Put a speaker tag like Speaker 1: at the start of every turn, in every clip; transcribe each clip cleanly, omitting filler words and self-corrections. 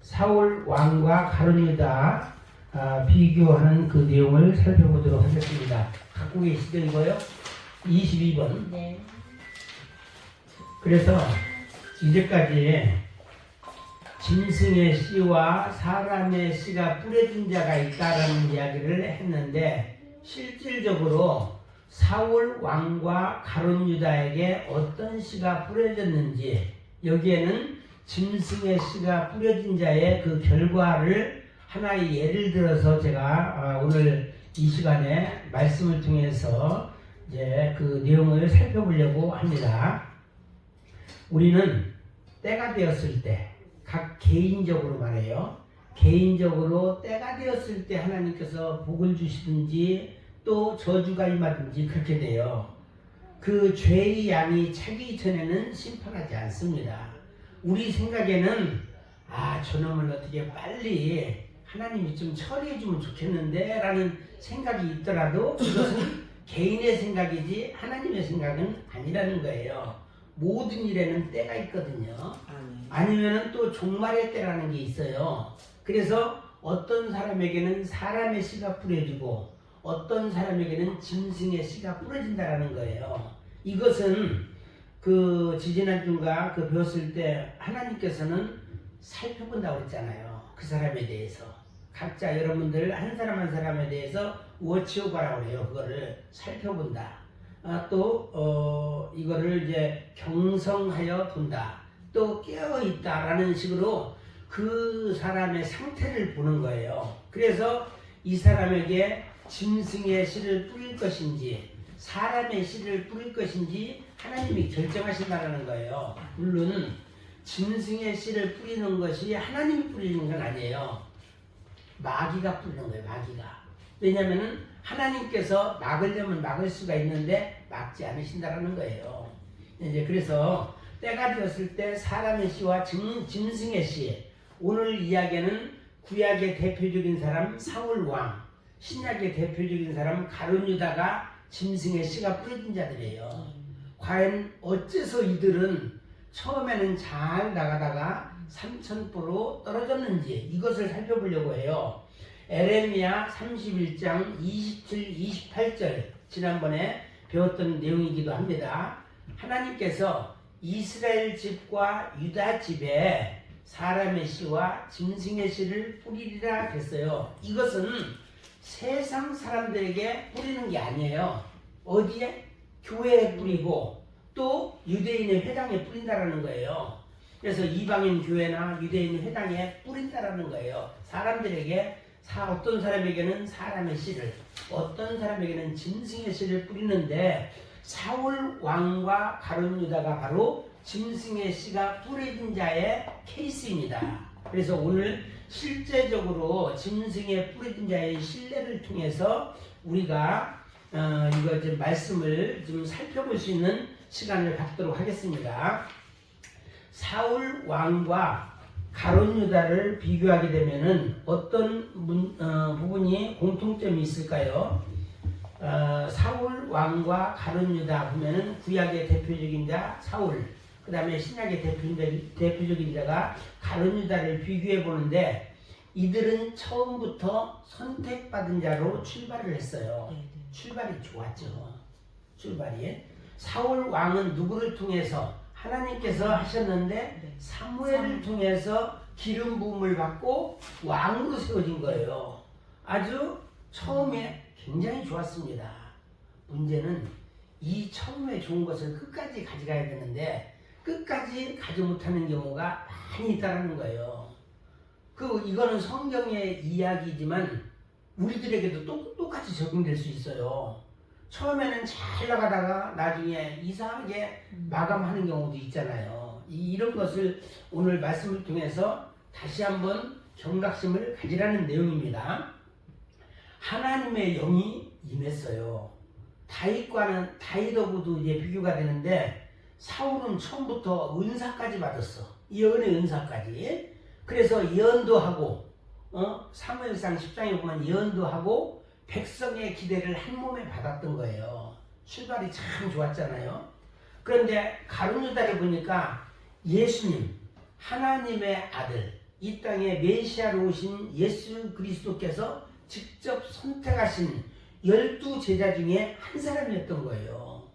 Speaker 1: 사울 왕과 가룟 유다 비교하는 그 내용을 살펴보도록 하겠습니다. 갖고 계시죠 이거요? 22번.
Speaker 2: 네.
Speaker 1: 그래서 이제까지 짐승의 씨와 사람의 씨가 뿌려진 자가 있다라는 이야기를 했는데, 실질적으로 사울 왕과 가룟 유다에게 어떤 씨가 뿌려졌는지, 여기에는 짐승의 씨가 뿌려진 자의 그 결과를 하나의 예를 들어서 제가 오늘 이 시간에 말씀을 통해서 이제 그 내용을 살펴보려고 합니다. 우리는 때가 되었을 때, 각 개인적으로 말해요. 개인적으로 때가 되었을 때 하나님께서 복을 주시든지 또 저주가 임하든지 그렇게 돼요. 그 죄의 양이 차기 전에는 심판하지 않습니다. 우리 생각에는 저놈을 어떻게 빨리 하나님이 좀 처리해 주면 좋겠는데 라는 생각이 있더라도 그것은 개인의 생각이지 하나님의 생각은 아니라는 거예요. 모든 일에는 때가 있거든요. 아니면 또 종말의 때라는 게 있어요. 그래서 어떤 사람에게는 사람의 씨가 뿌려지고 어떤 사람에게는 짐승의 씨가 뿌려진다라는 거예요. 이것은 그 지지난주인가 그 배웠을 때 하나님께서는 살펴본다고 그랬잖아요. 그 사람에 대해서. 각자 여러분들 한 사람 한 사람에 대해서 워치오버라고 그래요. 그거를 살펴본다. 이거를 이제 경성하여 본다. 또 깨어있다라는 식으로 그 사람의 상태를 보는 거예요. 그래서 이 사람에게 짐승의 씨를 뿌릴 것인지 사람의 씨를 뿌릴 것인지 하나님이 결정하신다는 거예요. 물론 짐승의 씨를 뿌리는 것이 하나님이 뿌리는 건 아니에요. 마귀가 뿌리는 거예요. 마귀가. 왜냐하면 하나님께서 막으려면 막을 수가 있는데 막지 않으신다라는 거예요. 이제 그래서 때가 되었을 때 사람의 씨와 짐승의 씨, 오늘 이야기는 구약의 대표적인 사람 사울 왕, 신약의 대표적인 사람 가룟 유다가 짐승의 씨가 뿌려진 자들이에요. 과연 어째서 이들은 처음에는 잘 나가다가 삼천포로 떨어졌는지 이것을 살펴보려고 해요. 에레미야 31장 27, 28절 지난번에 배웠던 내용이기도 합니다. 하나님께서 이스라엘 집과 유다 집에 사람의 씨와 짐승의 씨를 뿌리리라 했어요. 이것은 세상 사람들에게 뿌리는 게 아니에요. 어디에? 교회에 뿌리고 또 유대인의 회당에 뿌린다라는 거예요. 그래서 이방인 교회나 유대인 회당에 뿌린다라는 거예요. 사람들에게 어떤 사람에게는 사람의 씨를, 어떤 사람에게는 짐승의 씨를 뿌리는데 사울 왕과 가룟 유다가 바로 짐승의 씨가 뿌려진 자의 케이스입니다. 그래서 오늘 실제적으로 짐승의 뿌려진 자의 신뢰를 통해서 우리가 이거 좀 말씀을 좀 살펴볼 수 있는 시간을 갖도록 하겠습니다. 사울 왕과 가룟 유다를 비교하게 되면은 어떤 부분이 공통점이 있을까요? 사울 왕과 가룟 유다 보면은 구약의 대표적인 자 사울, 그 다음에 신약의 대표적인 자가 가룟 유다를 비교해 보는데 이들은 처음부터 선택받은 자로 출발을 했어요. 출발이 좋았죠. 출발이. 사울 왕은 누구를 통해서 하나님께서 하셨는데 사무엘을 통해서 기름 부음을 받고 왕으로 세워진 거예요. 아주 처음에 굉장히 좋았습니다. 문제는 이 처음에 좋은 것을 끝까지 가져가야 되는데 끝까지 가지 못하는 경우가 많이 있다는 거예요. 이거는 성경의 이야기지만 우리들에게도 똑같이 적용될 수 있어요. 처음에는 잘 나가다가 나중에 이상하게 마감하는 경우도 있잖아요. 이런 것을 오늘 말씀을 통해서 다시 한번 경각심을 가지라는 내용입니다. 하나님의 영이 임했어요. 다윗하고도 이제 비교가 되는데 사울은 처음부터 은사까지 받았어. 예언의 은사까지. 그래서 예언도 하고 사무엘상 10장에 보면 예언도 하고 백성의 기대를 한 몸에 받았던 거예요. 출발이 참 좋았잖아요. 그런데 가룟 유다를 보니까 예수님, 하나님의 아들, 이 땅에 메시아로 오신 예수 그리스도께서 직접 선택하신 12제자 중에 한 사람이었던 거예요.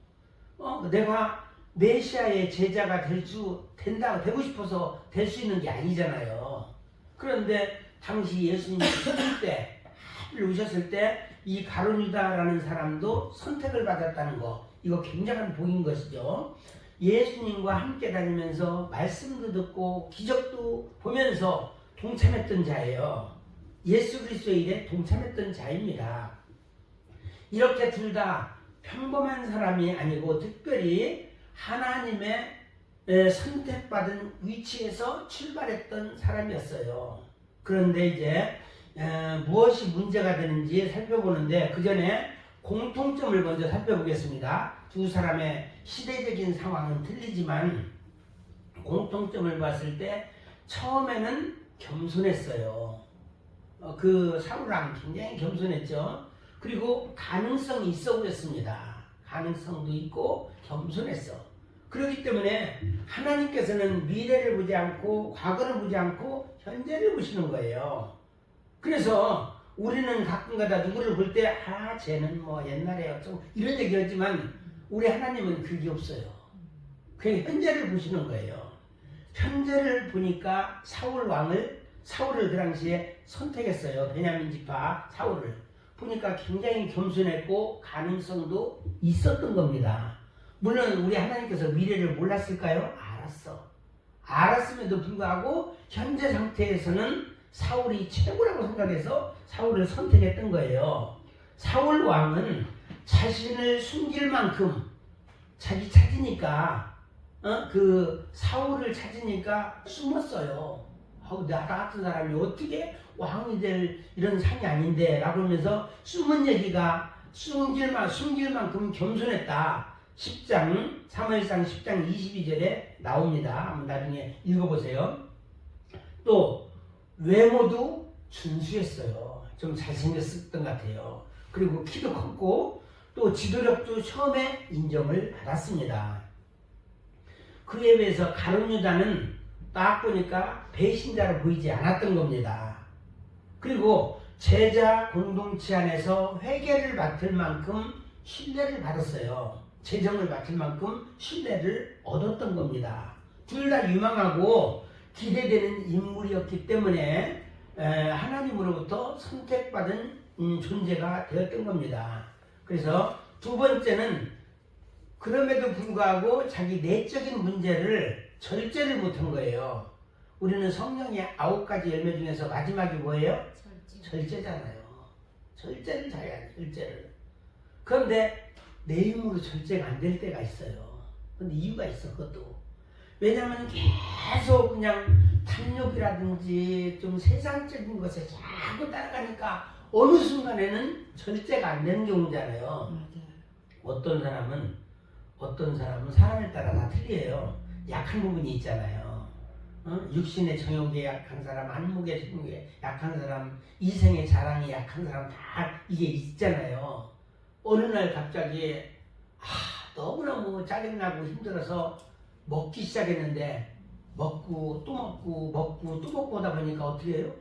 Speaker 1: 내가 메시아의 제자가 되고 싶어서 될 수 있는 게 아니잖아요. 그런데 당시 예수님이 오실 때, 오셨을 때 이 가룟 유다라는 사람도 선택을 받았다는 거, 이거 굉장한 복인 것이죠. 예수님과 함께 다니면서 말씀도 듣고 기적도 보면서 동참했던 자예요. 예수 그리스도의 일에 동참했던 자입니다. 이렇게 둘 다 평범한 사람이 아니고 특별히 하나님의 선택받은 위치에서 출발했던 사람이었어요. 그런데 이제 무엇이 문제가 되는지 살펴보는데 그 전에 공통점을 먼저 살펴보겠습니다. 두 사람의 시대적인 상황은 틀리지만 공통점을 봤을 때 처음에는 겸손했어요. 그 사울왕 굉장히 겸손했죠. 그리고 가능성이 있어 보였습니다. 가능성도 있고 겸손했어. 그렇기 때문에 하나님께서는 미래를 보지 않고 과거를 보지 않고 현재를 보시는 거예요. 그래서 우리는 가끔가다 누구를 볼 때 쟤는 뭐 옛날에 어쩌고 이런 얘기하지만 우리 하나님은 그게 없어요. 그냥 현재를 보시는 거예요. 현재를 보니까 사울을 그 당시에 선택했어요. 베냐민 지파 사울을 보니까 굉장히 겸손했고 가능성도 있었던 겁니다. 물론 우리 하나님께서 미래를 몰랐을까요? 알았음에도 불구하고 현재 상태에서는 사울이 최고라고 생각해서 사울을 선택했던 거예요. 사울 왕은 자신을 숨길 만큼 자기 찾으니까 그 사울을 찾으니까 숨었어요. 나 같은 사람이 어떻게 왕이 될 이런 상이 아닌데 라고 하면서 숨은 얘기가 숨길 만큼 겸손했다. 10장 사무엘상 10장 22절에 나옵니다. 한번 나중에 읽어보세요. 또 외모도 준수했어요. 좀 잘생겼었던 것 같아요. 그리고 키도 컸고 또 지도력도 처음에 인정을 받았습니다. 그에 비해서 가룟 유다는 딱 보니까 배신자로 보이지 않았던 겁니다. 그리고 제자 공동체 안에서 회개를 맡을 만큼 신뢰를 받았어요. 재정을 맡을 만큼 신뢰를 얻었던 겁니다. 둘 다 유망하고 기대되는 인물이었기 때문에 하나님으로부터 선택받은 존재가 되었던 겁니다. 그래서 두 번째는 그럼에도 불구하고 자기 내적인 문제를 절제를 못한 거예요. 우리는 성령의 9가지 열매 중에서 마지막이 뭐예요? 절제잖아요. 절제를 잘해야 돼. 절제를. 그런데 내 힘으로 절제가 안 될 때가 있어요. 근데 이유가 있어. 그것도. 왜냐하면 계속 그냥 탐욕이라든지 좀 세상적인 것에 자꾸 따라가니까 어느 순간에는 절제가 안 되는 경우잖아요. 어떤 사람은 사람에 따라 다 틀려요. 약한 부분이 있잖아요. 육신의 정욕에 약한 사람, 안목의 정욕에 약한 사람, 이생의 자랑에 약한 사람 다 이게 있잖아요. 어느 날 갑자기 너무너무 짜증나고 힘들어서 먹기 시작했는데 먹고 또 먹고 하다 보니까 어떻게 해요?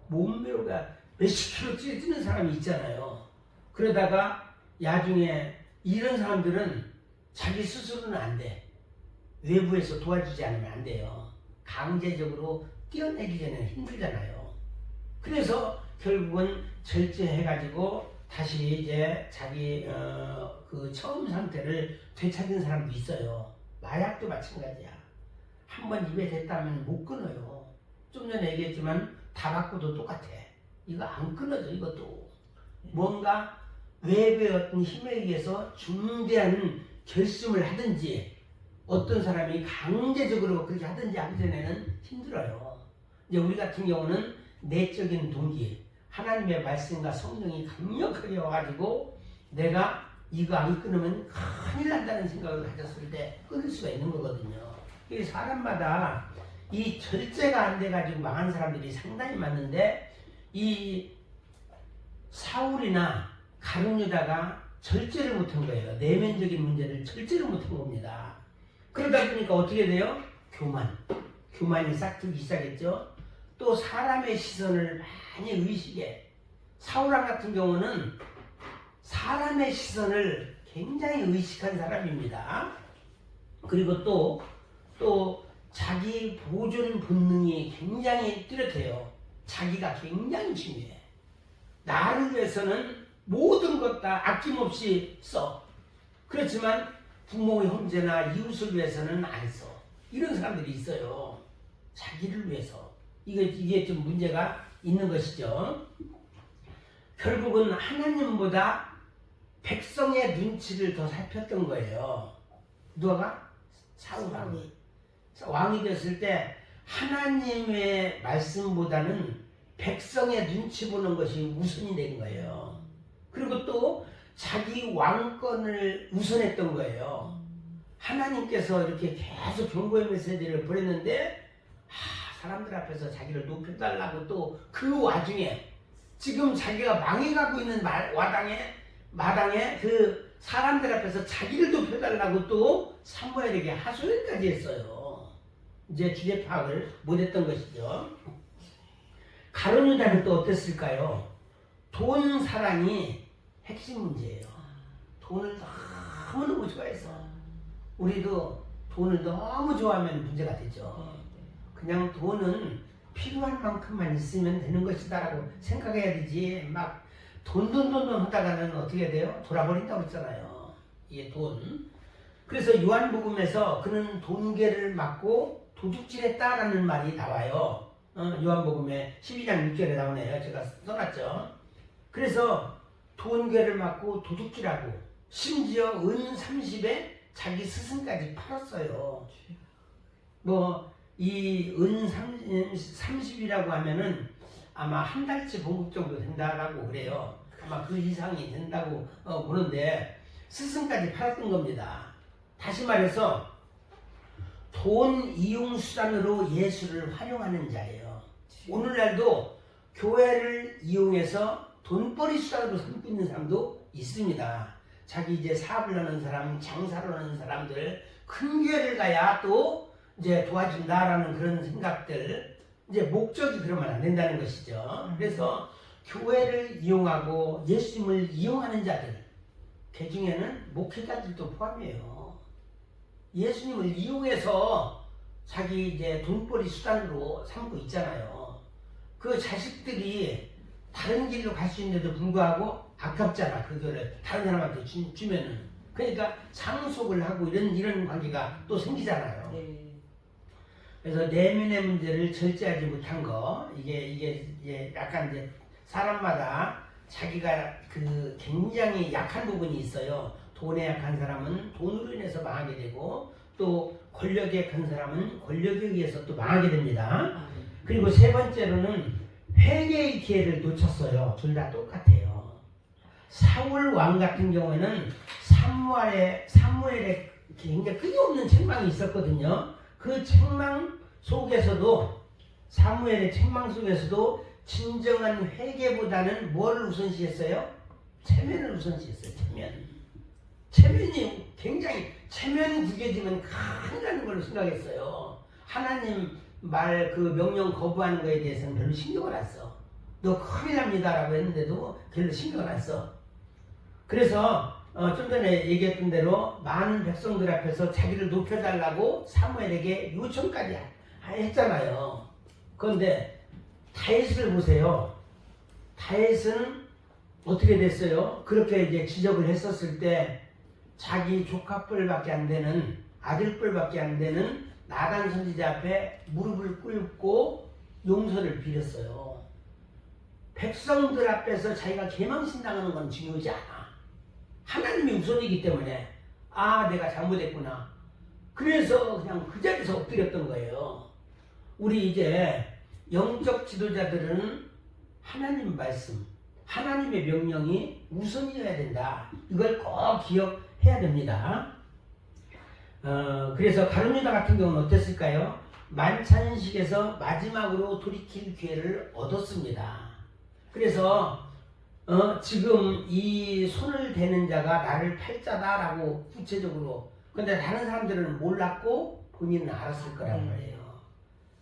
Speaker 1: 몸매가 몇십 킬로 찌는 사람이 있잖아요. 그러다가 나중에 이런 사람들은 자기 스스로는 안 돼. 외부에서 도와주지 않으면 안 돼요. 강제적으로 떼어내기 전에는 힘들잖아요. 그래서 결국은 절제해가지고 다시 이제 자기 그 처음 상태를 되찾은 사람도 있어요. 마약도 마찬가지야. 한번 입에 댔다면 못 끊어요. 좀 전에 얘기했지만 타바코도 똑같아. 이거 안 끊어져. 이것도 뭔가 외부의 어떤 힘에 의해서 중대한 결심을 하든지 어떤 사람이 강제적으로 그렇게 하든지 하기 전에는 힘들어요. 이제 우리 같은 경우는 내적인 동기, 하나님의 말씀과 성령이 강력하게 와가지고 내가 이거 안 끊으면 큰일 난다는 생각을 가졌을 때 끊을 수가 있는 거거든요. 이 사람마다 이 절제가 안 돼가지고 망한 사람들이 상당히 많은데 이 사울이나 가룟 유다가 절제를 못한 거예요. 내면적인 문제를 절제를 못한 겁니다. 그러다 보니까 어떻게 돼요? 교만이 싹트기 시작했죠. 또 사람의 시선을 많이 의식해. 사울왕 같은 경우는 사람의 시선을 굉장히 의식한 사람입니다. 그리고 또 자기 보존 본능이 굉장히 뚜렷해요. 자기가 굉장히 중요해. 나를 위해서는 모든 것 다 아낌없이 써. 그렇지만 부모, 형제나 이웃을 위해서는 안 써. 이런 사람들이 있어요. 자기를 위해서. 이게 좀 문제가 있는 것이죠. 결국은 하나님보다 백성의 눈치를 더 살폈던 거예요. 누가? 사울왕이. 왕이 됐을 때 하나님의 말씀보다는 백성의 눈치 보는 것이 우선이 된 거예요. 그리고 또 자기 왕권을 우선했던 거예요. 하나님께서 이렇게 계속 경고의 메시지를 보냈는데 사람들 앞에서 자기를 높여달라고 또 그 와중에 지금 자기가 망해가고 있는 마당에 그 사람들 앞에서 자기를 높여달라고 또 사무엘에게 하소연까지 했어요. 이제 주제 파악을 못했던 것이죠. 가룟 유다는 또 어땠을까요? 돈 사랑이 핵심 문제예요. 돈을 너무너무 좋아해서 우리도 돈을 너무 좋아하면 문제가 되죠. 그냥 돈은 필요한 만큼만 있으면 되는 것이다 라고 생각해야 되지 막 돈 하다가는 어떻게 돼요? 돌아버린다고 했잖아요. 이게 돈. 그래서 요한복음에서 그는 돈괴를 맞고 도둑질했다라는 말이 나와요. 요한복음에 12장 6절에 나오네요. 제가 써놨죠. 그래서 돈괴를 맞고 도둑질하고 심지어 은 30에 자기 스승까지 팔았어요. 이 은 30이라고 하면은 아마 한 달치 봉급 정도 된다라고 그래요. 아마 그 이상이 된다고 보는데 스승까지 팔았던 겁니다. 다시 말해서 돈 이용 수단으로 예수를 활용하는 자예요. 오늘날도 교회를 이용해서 돈벌이 수단으로 삼고 있는 사람도 있습니다. 자기 이제 사업을 하는 사람, 장사를 하는 사람들, 큰 교회를 가야 또 이제 도와준다라는 그런 생각들, 이제 목적이 그러면 안 된다는 것이죠. 그래서 교회를 이용하고 예수님을 이용하는 자들, 그 중에는 목회자들도 포함이에요. 예수님을 이용해서 자기 이제 돈벌이 수단으로 삼고 있잖아요. 그 자식들이 다른 길로 갈 수 있는데도 불구하고 아깝잖아. 그거를 다른 사람한테 주면은. 그러니까 상속을 하고 이런 관계가 또 생기잖아요. 네. 그래서 내면의 문제를 절제하지 못한 거, 이게 약간 이제 사람마다 자기가 그 굉장히 약한 부분이 있어요. 돈에 약한 사람은 돈으로 인해서 망하게 되고, 또 권력에 약한 사람은 권력에 의해서 또 망하게 됩니다. 그리고 세 번째로는 회개의 기회를 놓쳤어요. 둘 다 똑같아요. 사울 왕 같은 경우에는 사무엘의 굉장히 끊임없는 책망이 있었거든요. 그 책망 속에서도, 사무엘의 책망 속에서도 진정한 회개보다는 뭐를 우선시했어요? 체면을 우선시했어요. 체면이 굉장히, 체면 구겨지면 큰일 나는 걸로 생각했어요. 하나님 말 그 명령 거부하는 거에 대해서는 별로 신경을 안 써. 너 큰일 납니다 라고 했는데도 별로 신경을 안 써. 그래서 좀 전에 얘기했던 대로 많은 백성들 앞에서 자기를 높여달라고 사무엘에게 요청까지 했잖아요. 그런데 다윗을 보세요. 다윗은 어떻게 됐어요? 그렇게 이제 지적을 했었을 때 자기 조카뻘밖에 안 되는, 아들뻘밖에 안 되는 나단 선지자 앞에 무릎을 꿇고 용서를 빌었어요. 백성들 앞에서 자기가 개망신당하는 건 중요하지 않아. 하나님이 우선이기 때문에 내가 잘못했구나. 그래서 그냥 그 자리에서 엎드렸던 거예요. 우리 이제 영적 지도자들은 하나님 말씀, 하나님의 명령이 우선이어야 된다. 이걸 꼭 기억해야 됩니다. 그래서 가룟 유다 같은 경우는 어땠을까요? 만찬식에서 마지막으로 돌이킬 기회를 얻었습니다. 그래서 지금 이 손을 대는 자가 나를 팔자다라고 구체적으로, 근데 다른 사람들은 몰랐고 본인은 알았을 거란 말이에요.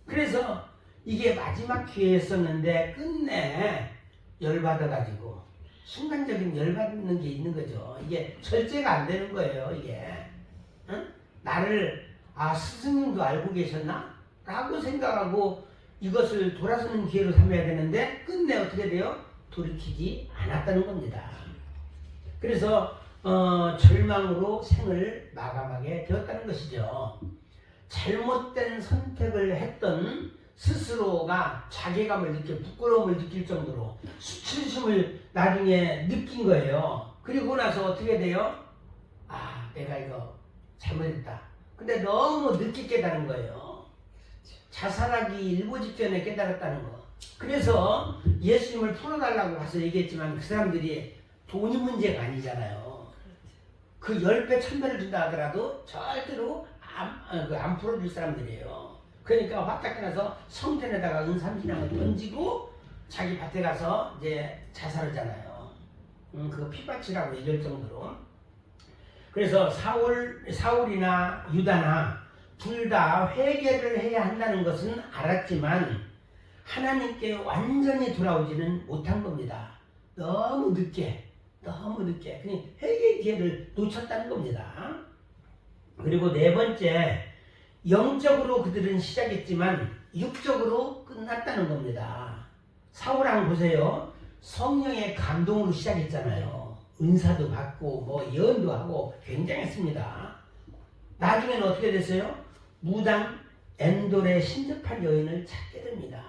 Speaker 1: 그래서 이게 마지막 기회였었는데 끝내 열받아가지고 순간적인 열받는 게 있는 거죠. 이게 절제가 안 되는 거예요. 이게 응? 나를 스승님도 알고 계셨나? 라고 생각하고 이것을 돌아서는 기회로 삼아야 되는데 끝내 어떻게 돼요? 돌이키지 않았다는 겁니다. 그래서 절망으로 생을 마감하게 되었다는 것이죠. 잘못된 선택을 했던 스스로가 자괴감을 느끼고 부끄러움을 느낄 정도로 수치심을 나중에 느낀 거예요. 그리고 나서 어떻게 돼요? 내가 이거 잘못했다. 근데 너무 늦게 깨달은 거예요. 자살하기 일보 직전에 깨달았다는 거. 그래서 예수님을 풀어달라고 가서 얘기했지만 그 사람들이 돈이 문제가 아니잖아요. 그 10배, 1000배를 준다 하더라도 절대로 안 풀어줄 사람들이에요. 그러니까 화딱 나서 성전에다가 은삼신앙을 던지고 자기 밭에 가서 이제 자살하잖아요. 그거 피바치라고 얘기할 정도로. 그래서 사울이나 유다나 둘 다 회개를 해야 한다는 것은 알았지만 하나님께 완전히 돌아오지는 못한 겁니다. 너무 늦게 그냥 회개의 기회를 놓쳤다는 겁니다. 그리고 네 번째, 영적으로 그들은 시작했지만 육적으로 끝났다는 겁니다. 사울왕 보세요. 성령의 감동으로 시작했잖아요. 은사도 받고 뭐 예언도 하고 굉장했습니다. 나중에는 어떻게 됐어요? 무당 엔돌의 신접할 여인을 찾게 됩니다.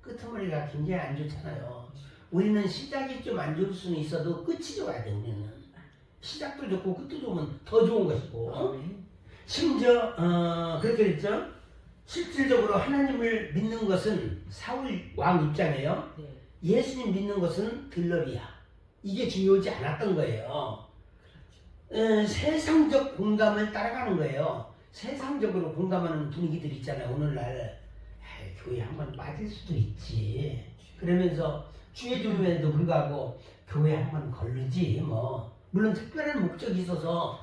Speaker 1: 끄트머리가 굉장히 안 좋잖아요. 우리는 시작이 좀 안 좋을 수는 있어도 끝이 좋아야 돼. 우리는 시작도 좋고 끝도 좋으면 더 좋은 것이고, 심지어 그렇게 됐죠. 실질적으로 하나님을 믿는 것은 사울 왕 입장이에요. 예수님 믿는 것은 들러리야. 이게 중요하지 않았던 거예요. 세상적 공감을 따라가는 거예요. 세상적으로 공감하는 분위기들 있잖아요. 오늘날 교회 한번 빠질 수도 있지. 그러면서 주의 주름에도 불구하고 교회 한번 걸르지 뭐. 물론 특별한 목적이 있어서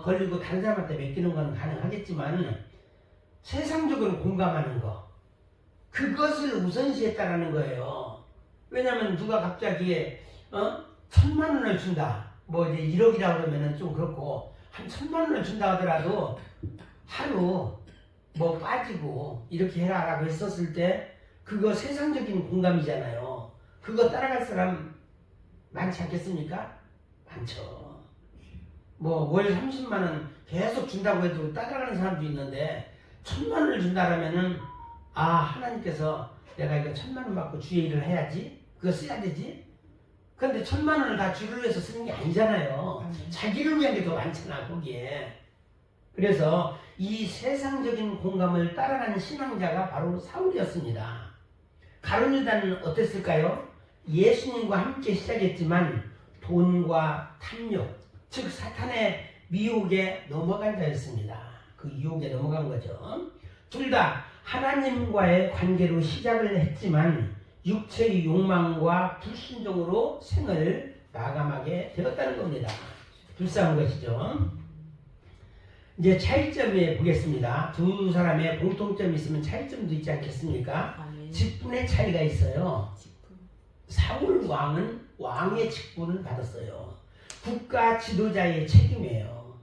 Speaker 1: 걸리고 다른 사람한테 맡기는 건 가능하겠지만 세상적으로 공감하는 거, 그것을 우선시했다라는 거예요. 왜냐하면 누가 갑자기 1000만 원을 준다, 뭐 이제 1억이라고 그러면은 좀 그렇고 한 1000만 원을 준다 하더라도 하루 뭐 빠지고 이렇게 해라라고 했었을 때 그거 세상적인 공감이잖아요. 그거 따라갈 사람 많지 않겠습니까? 많죠. 뭐 월 30만 원 계속 준다고 해도 따라가는 사람도 있는데 1000만 원을 준다라면은 하나님께서 내가 이거 1000만 원 받고 주의 일을 해야지, 그거 써야 되지. 그런데 1000만 원을 다 주를 위해서 쓰는 게 아니잖아요. 자기를 위한 게 더 많잖아 거기에. 그래서 이 세상적인 공감을 따라가는 신앙자가 바로 사울이었습니다. 가룟 유다는 어땠을까요? 예수님과 함께 시작했지만 돈과 탐욕, 즉 사탄의 미혹에 넘어간 자였습니다. 그 유혹에 넘어간 거죠. 둘 다 하나님과의 관계로 시작을 했지만 육체의 욕망과 불순종으로 생을 마감하게 되었다는 겁니다. 불쌍한 것이죠. 이제 차이점에 보겠습니다. 두 사람의 공통점이 있으면 차이점도 있지 않겠습니까? 직분의 차이가 있어요. 사울 왕은 왕의 직분을 받았어요. 국가 지도자의 책임이에요.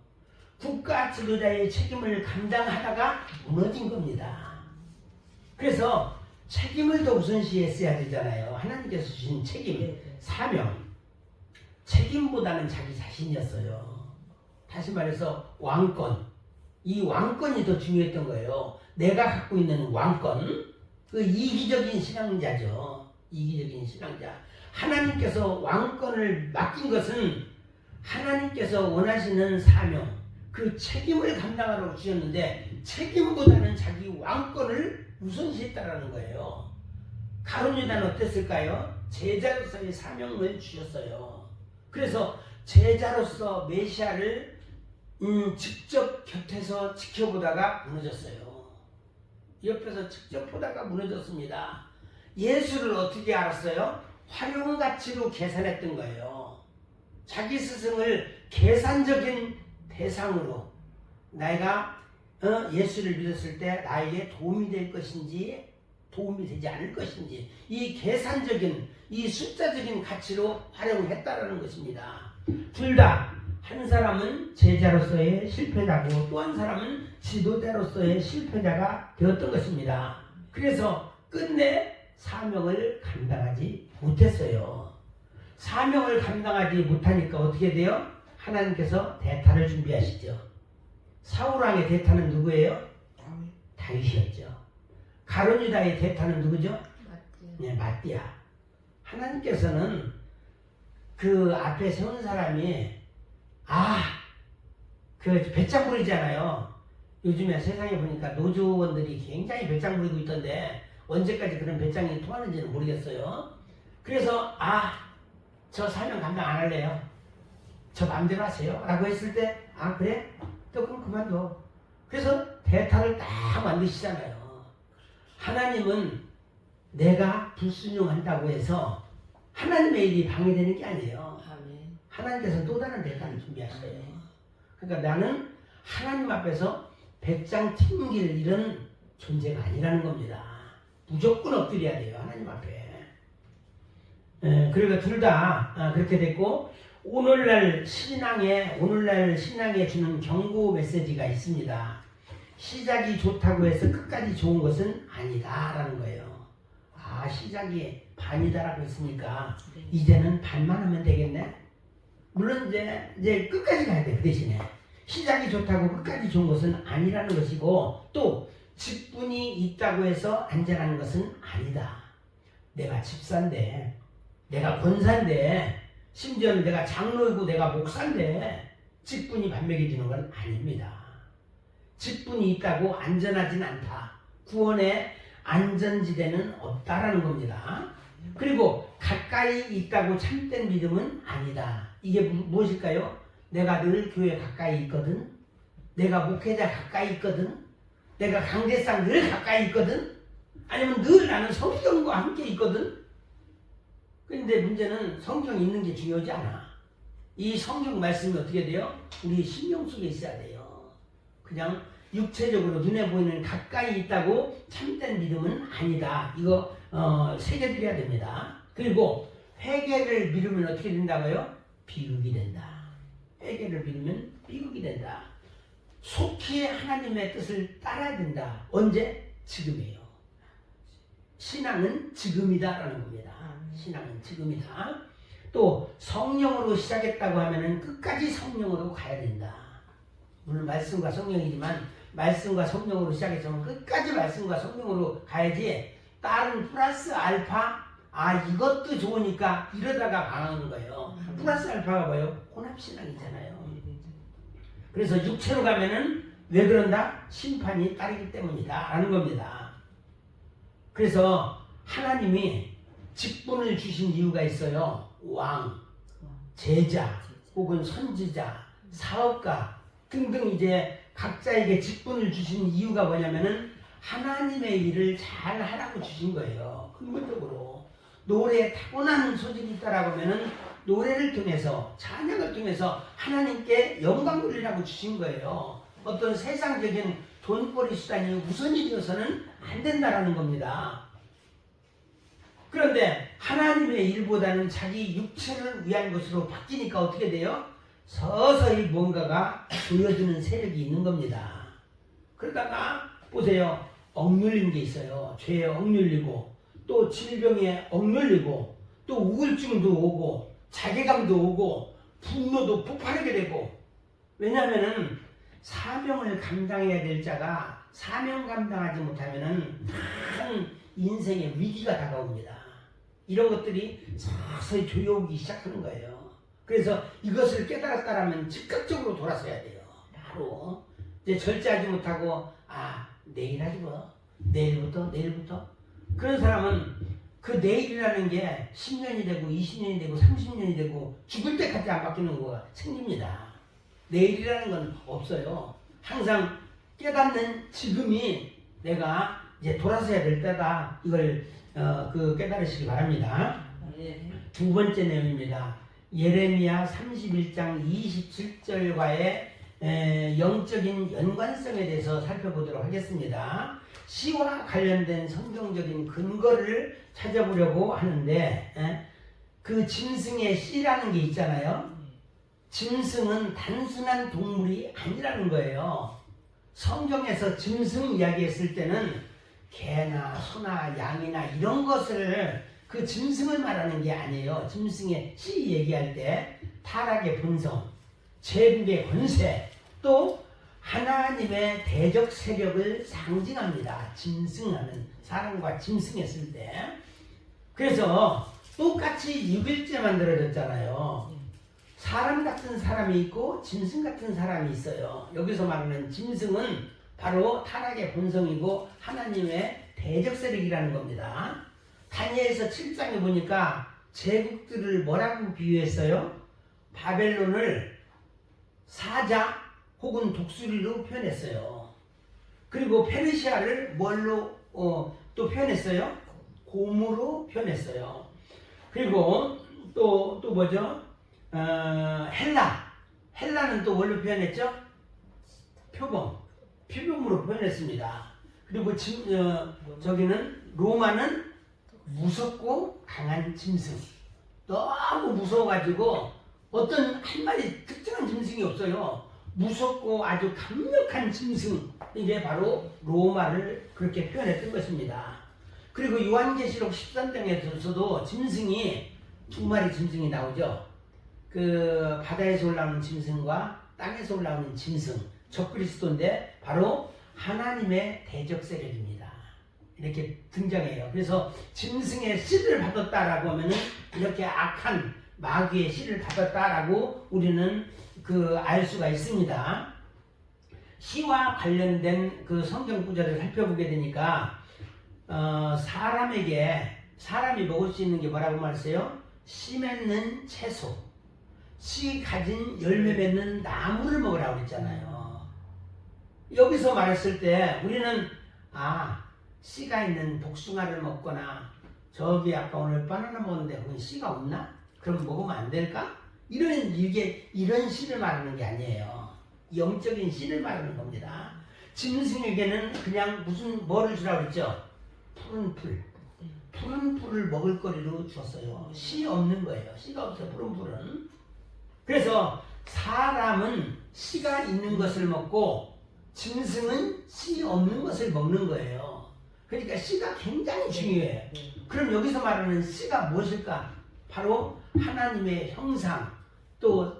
Speaker 1: 국가 지도자의 책임을 감당하다가 무너진 겁니다. 그래서 책임을 더 우선시했어야 되잖아요. 하나님께서 주신 책임, 사명. 책임보다는 자기 자신이었어요. 다시 말해서 왕권. 이 왕권이 더 중요했던 거예요. 내가 갖고 있는 왕권. 그 이기적인 신앙자죠. 이기적인 신앙자. 하나님께서 왕권을 맡긴 것은 하나님께서 원하시는 사명, 그 책임을 감당하라고 주셨는데 책임보다는 자기 왕권을 우선시했다라는 거예요. 가룟 유다는 어땠을까요? 제자로서의 사명을 주셨어요. 그래서 제자로서 메시아를 직접 곁에서 지켜보다가 무너졌어요. 옆에서 직접 보다가 무너졌습니다. 예수를 어떻게 알았어요? 활용가치로 계산했던 거예요. 자기 스승을 계산적인 대상으로 내가 예수를 믿었을 때 나에게 도움이 될 것인지 도움이 되지 않을 것인지 이 계산적인 이 숫자적인 가치로 활용했다라는 것입니다. 둘 다 한 사람은 제자로서의 실패자고 또 한 사람은 지도자로서의 실패자가 되었던 것입니다. 그래서 끝내 사명을 감당하지 못했어요. 사명을 감당하지 못하니까 어떻게 돼요? 하나님께서 대타를 준비하시죠. 사울왕의 대타는 누구예요? 다윗이었죠. 가룟유다의 대타는 누구죠? 네, 마띠아. 하나님께서는 그 앞에 세운 사람이 그 배짱 부리잖아요. 요즘에 세상에 보니까 노조원들이 굉장히 배짱 부리고 있던데 언제까지 그런 배짱이 통하는지는 모르겠어요. 그래서 저 사명 감당 안 할래요. 저 마음대로 하세요. 라고 했을 때 그래? 또 그럼 그만둬. 그래서 대타를 딱 만드시잖아요. 하나님은 내가 불순종한다고 해서 하나님의 일이 방해되는 게 아니에요. 하나님께서 또 다른 대타를 준비하셔요. 그러니까 나는 하나님 앞에서 배짱 튕길 이런 존재가 아니라는 겁니다. 무조건 엎드려야 돼요. 하나님 앞에. 그러니까 둘 다 그렇게 됐고 오늘날 신앙에 주는 경고 메시지가 있습니다. 시작이 좋다고 해서 끝까지 좋은 것은 아니다라는 거예요. 시작이 반이다라고 했으니까 이제는 반만 하면 되겠네. 물론 이제 끝까지 가야 돼. 그 대신에 시작이 좋다고 끝까지 좋은 것은 아니라는 것이고 또 직분이 있다고 해서 안전한 것은 아니다. 내가 집사인데 내가 권사인데 심지어는 내가 장로이고 내가 목사인데 직분이 반백해지는 건 아닙니다. 직분이 있다고 안전하진 않다. 구원의 안전지대는 없다라는 겁니다. 그리고 가까이 있다고 참된 믿음은 아니다. 이게 무엇일까요? 내가 늘 교회 가까이 있거든. 내가 목회자 가까이 있거든. 내가 강대상 늘 가까이 있거든. 아니면 늘 나는 성경과 함께 있거든. 근데 문제는 성경이 있는 게 중요하지 않아. 이 성경 말씀이 어떻게 돼요? 우리 심령 속에 있어야 돼요. 그냥 육체적으로 눈에 보이는 가까이 있다고 참된 믿음은 아니다. 이거 새겨드려야 됩니다. 그리고 회개를 미루면 어떻게 된다고요? 비극이 된다. 회개를 미루면 비극이 된다. 속히 하나님의 뜻을 따라야 된다. 언제? 지금이에요. 신앙은 지금이다라는 겁니다. 신앙은 지금이다. 또 성령으로 시작했다고 하면은 끝까지 성령으로 가야 된다. 물론 말씀과 성령이지만 말씀과 성령으로 시작해서 끝까지 말씀과 성령으로 가야지 다른 플러스 알파 이것도 좋으니까 이러다가 망하는 거예요. 플러스 알파가 뭐예요? 혼합신앙이잖아요. 그래서 육체로 가면은 왜 그런다? 심판이 따르기 때문이다 라는 겁니다. 그래서 하나님이 직분을 주신 이유가 있어요. 왕, 제자, 혹은 선지자, 사업가 등등 이제 각자에게 직분을 주신 이유가 뭐냐면은 하나님의 일을 잘 하라고 주신 거예요. 근본적으로 노래에 타고난 소질이 있다라고 하면은 노래를 통해서 찬양을 통해서 하나님께 영광 돌리라고 주신 거예요. 어떤 세상적인 돈벌이 수단이 우선이 되어서는 안 된다라는 겁니다. 그런데 하나님의 일보다는 자기 육체를 위한 것으로 바뀌니까 어떻게 돼요? 서서히 뭔가가 보여주는 세력이 있는 겁니다. 그러다가 보세요. 억눌린 게 있어요. 죄에 억눌리고 또 질병에 억눌리고 또 우울증도 오고 자괴감도 오고 분노도 폭발하게 되고 왜냐하면은 사명을 감당해야 될 자가 사명 감당하지 못하면은 큰 인생의 위기가 다가옵니다. 이런 것들이 서서히 조여오기 시작하는 거예요. 그래서 이것을 깨달았다라면 즉각적으로 돌아서야 돼요. 바로 이제 절제하지 못하고 내일 하지 뭐 내일부터 그런 사람은 그 내일이라는 게 10년이 되고 20년이 되고 30년이 되고 죽을 때까지 안 바뀌는 거가 생깁니다. 내일이라는 건 없어요. 항상 깨닫는 지금이 내가 이제 돌아서야 될 때다. 이걸 깨달으시기 바랍니다. 두 번째 내용입니다. 예레미야 31장 27절과의 영적인 연관성에 대해서 살펴보도록 하겠습니다. 시와 관련된 성경적인 근거를 찾아보려고 하는데 그 짐승의 씨라는 게 있잖아요. 짐승은 단순한 동물이 아니라는 거예요. 성경에서 짐승 이야기했을 때는 개나 소나 양이나 이런 것을 그 짐승을 말하는 게 아니에요. 짐승의 씨 얘기할 때 타락의 본성, 제국의 권세, 또 하나님의 대적 세력을 상징합니다. 짐승하는 사람과 짐승했을 때. 그래서 똑같이 6일째 만들어졌잖아요. 사람 같은 사람이 있고 짐승 같은 사람이 있어요. 여기서 말하는 짐승은 바로 타락의 본성이고 하나님의 대적 세력이라는 겁니다. 다니엘서 7장에 보니까 제국들을 뭐라고 비유했어요? 바벨론을 사자 혹은 독수리로 표현했어요. 그리고 페르시아를 뭘로 또 표현했어요? 곰으로 표현했어요. 그리고 또 뭐죠? 헬라는 또 뭘로 표현했죠? 표범으로 표현했습니다. 그리고 저기는 로마는 무섭고 강한 짐승. 너무 무서워가지고 어떤 한 마리 특정한 짐승이 없어요. 무섭고 아주 강력한 짐승. 이게 바로 로마를 그렇게 표현했던 것입니다. 그리고 요한계시록 13장에서도 짐승이 두 마리 짐승이 나오죠. 그 바다에서 올라오는 짐승과 땅에서 올라오는 짐승, 적그리스도인데 바로 하나님의 대적 세력입니다. 이렇게 등장해요. 그래서 짐승의 씨를 받았다라고 하면은 이렇게 악한 마귀의 씨를 받았다라고 우리는 알 수가 있습니다. 씨와 관련된 그 성경 구절을 살펴보게 되니까 사람이 먹을 수 있는 게 뭐라고 말했어요? 씨 맺는 채소, 씨 가진 열매 맺는 나무를 먹으라고 그랬잖아요. 여기서 말했을 때 우리는 씨가 있는 복숭아를 먹거나 저기 아까 오늘 바나나 먹는데 거기 씨가 없나? 그럼 먹으면 안 될까? 이런 씨를 말하는 게 아니에요. 영적인 씨를 말하는 겁니다. 짐승에게는 그냥 뭐를 주라고 그랬죠? 푸른 풀을 먹을 거리로 줬어요. 씨 없는 거예요. 씨가 없어요. 푸른 풀은. 그래서 사람은 씨가 있는 것을 먹고 짐승은 씨 없는 것을 먹는 거예요. 그러니까 씨가 굉장히 중요해요. 그럼 여기서 말하는 씨가 무엇일까? 바로 하나님의 형상, 또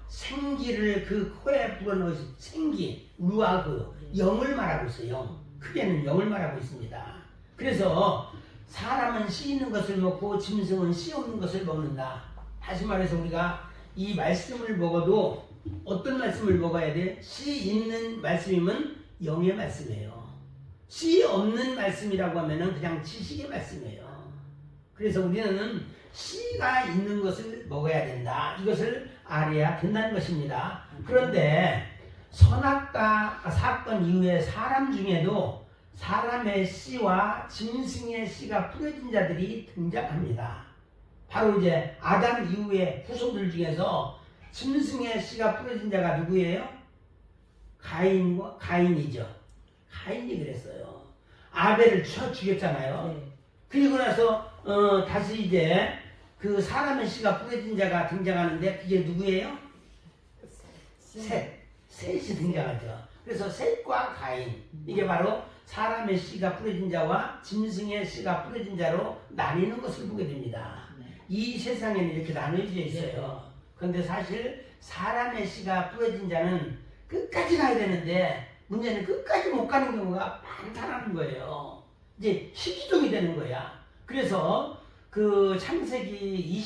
Speaker 1: 생기를 그 코에 불어넣으신 생기, 루아그, 영을 말하고 있어요. 영. 크게는 영을 말하고 있습니다. 그래서 사람은 씨 있는 것을 먹고 짐승은 씨 없는 것을 먹는다. 다시 말해서 우리가 이 말씀을 먹어도 어떤 말씀을 먹어야 돼? 씨 있는 말씀이면 영의 말씀이에요. 씨 없는 말씀이라고 하면은 그냥 지식의 말씀이에요. 그래서 우리는 씨가 있는 것을 먹어야 된다. 이것을 알아야 된다는 것입니다. 그런데 선악과 사건 이후에 사람 중에도 사람의 씨와 짐승의 씨가 뿌려진 자들이 등장합니다. 바로 이제 아담 이후의 후손들 중에서 짐승의 씨가 뿌려진 자가 누구예요? 가인이죠. 가인이 그랬어요. 아벨을 쳐 죽였잖아요. 그리고 나서 다시 이제 그 사람의 씨가 뿌려진 자가 등장하는데 그게 누구예요? 셋이 등장하죠. 그래서 셋과 가인, 이게 바로 사람의 씨가 뿌려진 자와 짐승의 씨가 뿌려진 자로 나뉘는 것을 보게 됩니다. 이 세상에는 이렇게 나눠져 있어요. 그런데 사실 사람의 씨가 뿌려진 자는 끝까지 가야 되는데 문제는 끝까지 못 가는 경우가 많다는 거예요. 이제 시기종이 되는 거야. 그래서 그 창세기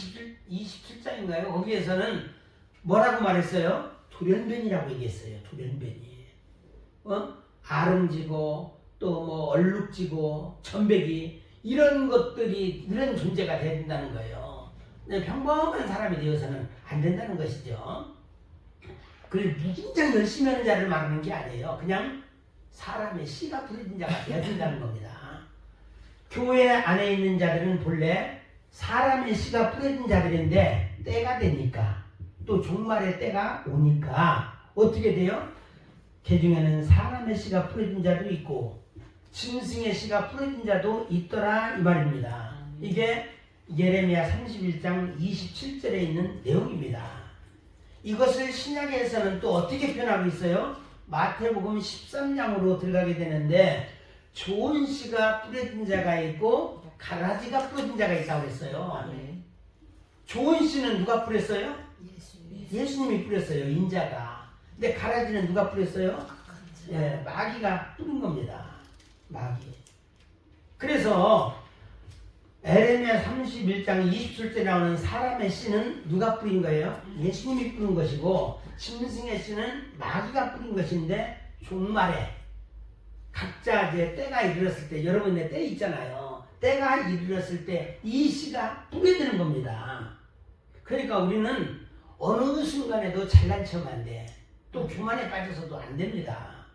Speaker 1: 27장인가요? 거기에서는 뭐라고 말했어요? 돌연변이라고 얘기했어요. 돌연변이. 아름지고 또 뭐 얼룩지고 천백이 이런 것들이 이런 존재가 된다는 거예요. 평범한 사람이 되어서는 안 된다는 것이죠. 그리고 무진장 열심히 하는 자를 말하는 게 아니에요. 그냥 사람의 씨가 뿌려진 자가 되어야 된다는 겁니다. 교회 안에 있는 자들은 본래 사람의 씨가 뿌려진 자들인데 때가 되니까 또 종말의 때가 오니까 어떻게 돼요? 그 중에는 사람의 씨가 뿌려진 자도 있고 짐승의 씨가 뿌려진 자도 있더라 이 말입니다. 이게 예레미야 31장 27절에 있는 내용입니다. 이것을 신약에서는 또 어떻게 표현하고 있어요? 마태복음 13장으로 들어가게 되는데 좋은 씨가 뿌려진 자가 있고 가라지가 뿌려진 자가 있다고 했어요. 좋은 씨는 누가 뿌렸어요? 예수님이 뿌렸어요. 인자가. 근데 가라지는 누가 뿌렸어요? 예, 마귀가 뿌린 겁니다. 마귀. 그래서 에레미야 31장 27절에 나오는 사람의 씨는 누가 뿌린 거예요? 예수님이 뿌린 것이고 짐승의 씨는 마귀가 뿌린 것인데 종말에 각자 이제 때가 이르렀을 때 여러분의 때 있잖아요. 때가 이르렀을 때 이 씨가 뿌려지는 겁니다. 그러니까 우리는 어느 순간에도 잘난 척하면 안 돼. 또 교만에 빠져서도 안 됩니다.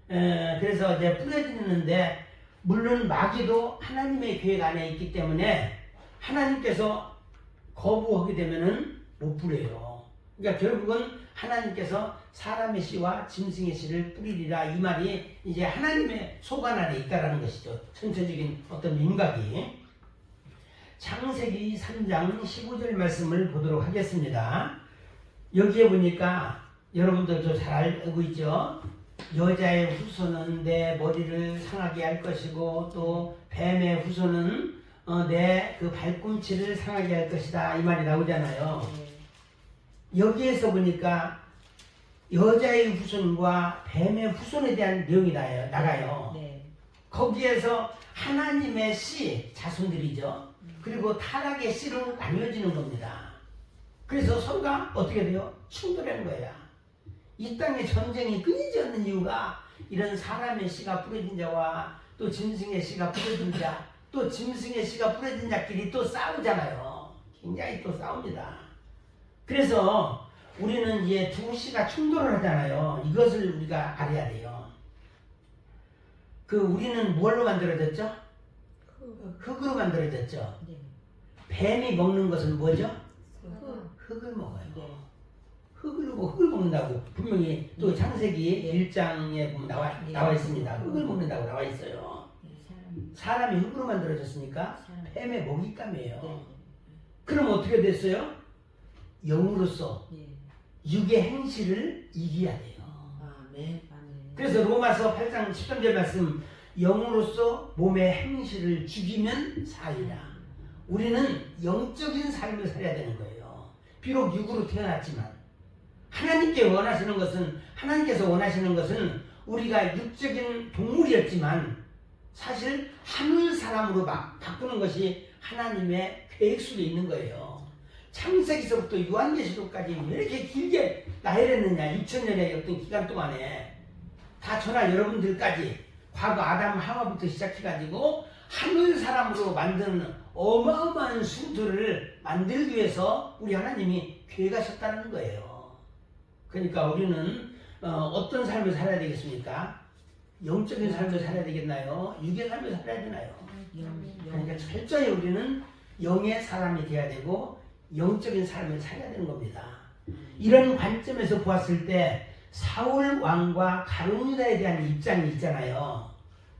Speaker 1: 그래서 이제 뿌려지는데 물론 마귀도 하나님의 계획 안에 있기 때문에 하나님께서 거부하게 되면은 못 뿌려요. 그러니까 결국은 하나님께서 사람의 씨와 짐승의 씨를 뿌리리라 이 말이 이제 하나님의 소관 안에 있다라는 것이죠. 전체적인 어떤 윤곽이. 창세기 3장 15절 말씀을 보도록 하겠습니다. 여기에 보니까 여러분들도 잘 알고 있죠. 여자의 후손은 내 머리를 상하게 할 것이고 또 뱀의 후손은 내 그 발꿈치를 상하게 할 것이다 이 말이 나오잖아요. 여기에서 보니까 여자의 후손과 뱀의 후손에 대한 내용이 나가요. 거기에서 하나님의 씨 자손들이죠. 그리고 타락의 씨로 나뉘어지는 겁니다. 그래서 서로가 어떻게 돼요? 충돌하는 거야. 이 땅에 전쟁이 끊이지 않는 이유가 이런 사람의 씨가 뿌려진 자와 또 짐승의 씨가 뿌려진 자, 또 짐승의 씨가 뿌려진 자끼리 또 싸우잖아요. 굉장히 또 싸웁니다. 그래서 우리는 이제 두 씨가 충돌을 하잖아요. 이것을 우리가 알아야 돼요. 우리는 뭘로 만들어졌죠? 흙으로 만들어졌죠. 뱀이 먹는 것은 뭐죠? 흙을 먹어요. 흙을 먹는다고 분명히 또 창세기 1장에 보면 나와 있습니다. 흙을 먹는다고 나와 있어요. 사람이 흙으로 만들어졌으니까 뱀의 먹잇감이에요. 그럼 어떻게 됐어요? 영으로서 육의 행실을 이겨야 돼요. 그래서 로마서 8장 13절 말씀 영으로서 몸의 행실을 죽이면 살리라. 우리는 영적인 삶을 살아야 되는 거예요. 비록 육으로 태어났지만 하나님께서 원하시는 것은 우리가 육적인 동물이었지만 사실 하늘 사람으로 바꾸는 것이 하나님의 계획 속에 있는 거예요. 창세기서부터 요한계시록까지 왜 이렇게 길게 나열했느냐. 2000년의 어떤 기간 동안에 다 저나 여러분들까지 과거 아담 하와부터 시작해가지고 하늘 사람으로 만드는 어마어마한 수들을 만들기 위해서 우리 하나님이 계획하셨다는 거예요. 그러니까 우리는 어떤 삶을 살아야 되겠습니까? 영적인 삶을 살아야 되겠나요? 육의 삶을 살아야 되나요? 그러니까 철저히 우리는 영의 사람이 되어야 되고 영적인 삶을 살아야 되는 겁니다. 이런 관점에서 보았을 때 사울 왕과 가룟유다에 대한 입장이 있잖아요.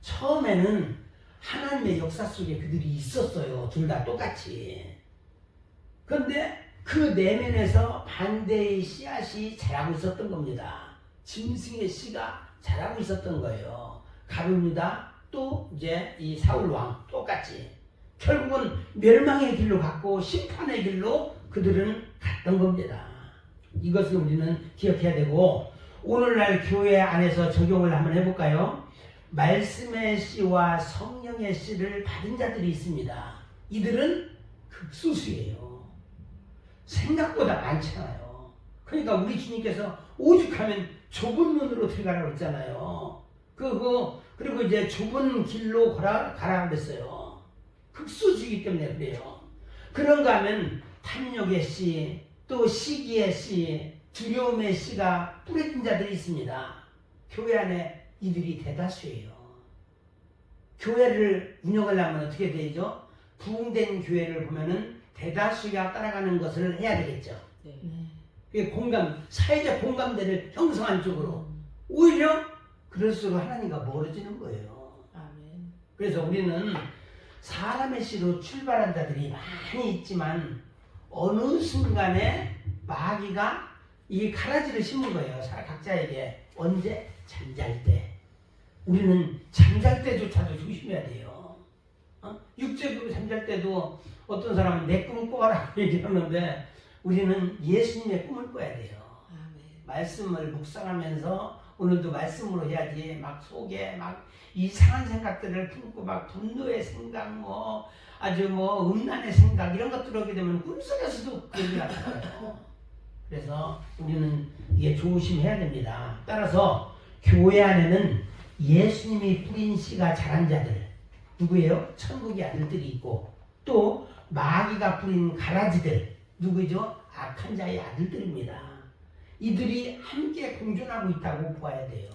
Speaker 1: 처음에는 하나님의 역사 속에 그들이 있었어요. 둘 다 똑같이. 그런데 그 내면에서 반대의 씨앗이 자라고 있었던 겁니다. 짐승의 씨가 자라고 있었던 거예요. 가룟유다 또 이제 이 사울 왕 똑같이. 결국은 멸망의 길로 갔고 심판의 길로 그들은 갔던 겁니다. 이것을 우리는 기억해야 되고 오늘날 교회 안에서 적용을 한번 해볼까요? 말씀의 씨와 성령의 씨를 받은 자들이 있습니다. 이들은 극소수예요. 생각보다 많지 않아요. 그러니까 우리 주님께서 오죽하면 좁은 문으로 들어가라고 했잖아요. 그리고 이제 좁은 길로 가라 그랬어요. 극소수이기 때문에 그래요. 그런가 하면 탐욕의 씨, 또 시기의 씨, 두려움의 씨가 뿌려진 자들이 있습니다. 교회 안에 이들이 대다수예요. 교회를 운영하려면 어떻게 되죠? 부흥된 교회를 보면은 대다수가 따라가는 것을 해야 되겠죠. 이게 사회적 공감대를 형성한 쪽으로 오히려 그럴수록 하나님과 멀어지는 거예요.
Speaker 2: 아멘.
Speaker 1: 그래서 우리는 사람의 씨로 출발한 자들이 많이 있지만 어느 순간에 마귀가 이 가라지를 심은 거예요. 각자에게. 언제? 잠잘 때. 우리는 잠잘 때조차도 조심해야 돼요. 육적으로 잠잘 때도 어떤 사람은 내 꿈을 꿔라고 얘기하는데 우리는 예수님의 꿈을 꿔야 돼요.
Speaker 2: 아멘.
Speaker 1: 말씀을 묵상하면서 오늘도 말씀으로 해야지 막 속에 막 이상한 생각들을 품고 막 분노의 생각 아주 음란의 생각 이런 것들 오게 되면 꿈속에서도 그 얘기가 나와요. 그래서 우리는 이게 조심해야 됩니다. 따라서 교회 안에는 예수님이 뿌린 씨가 자란 자들 누구예요? 천국의 아들들이 있고 또 마귀가 뿌린 가라지들 누구죠? 악한 자의 아들들입니다. 이들이 함께 공존하고 있다고 보아야 돼요.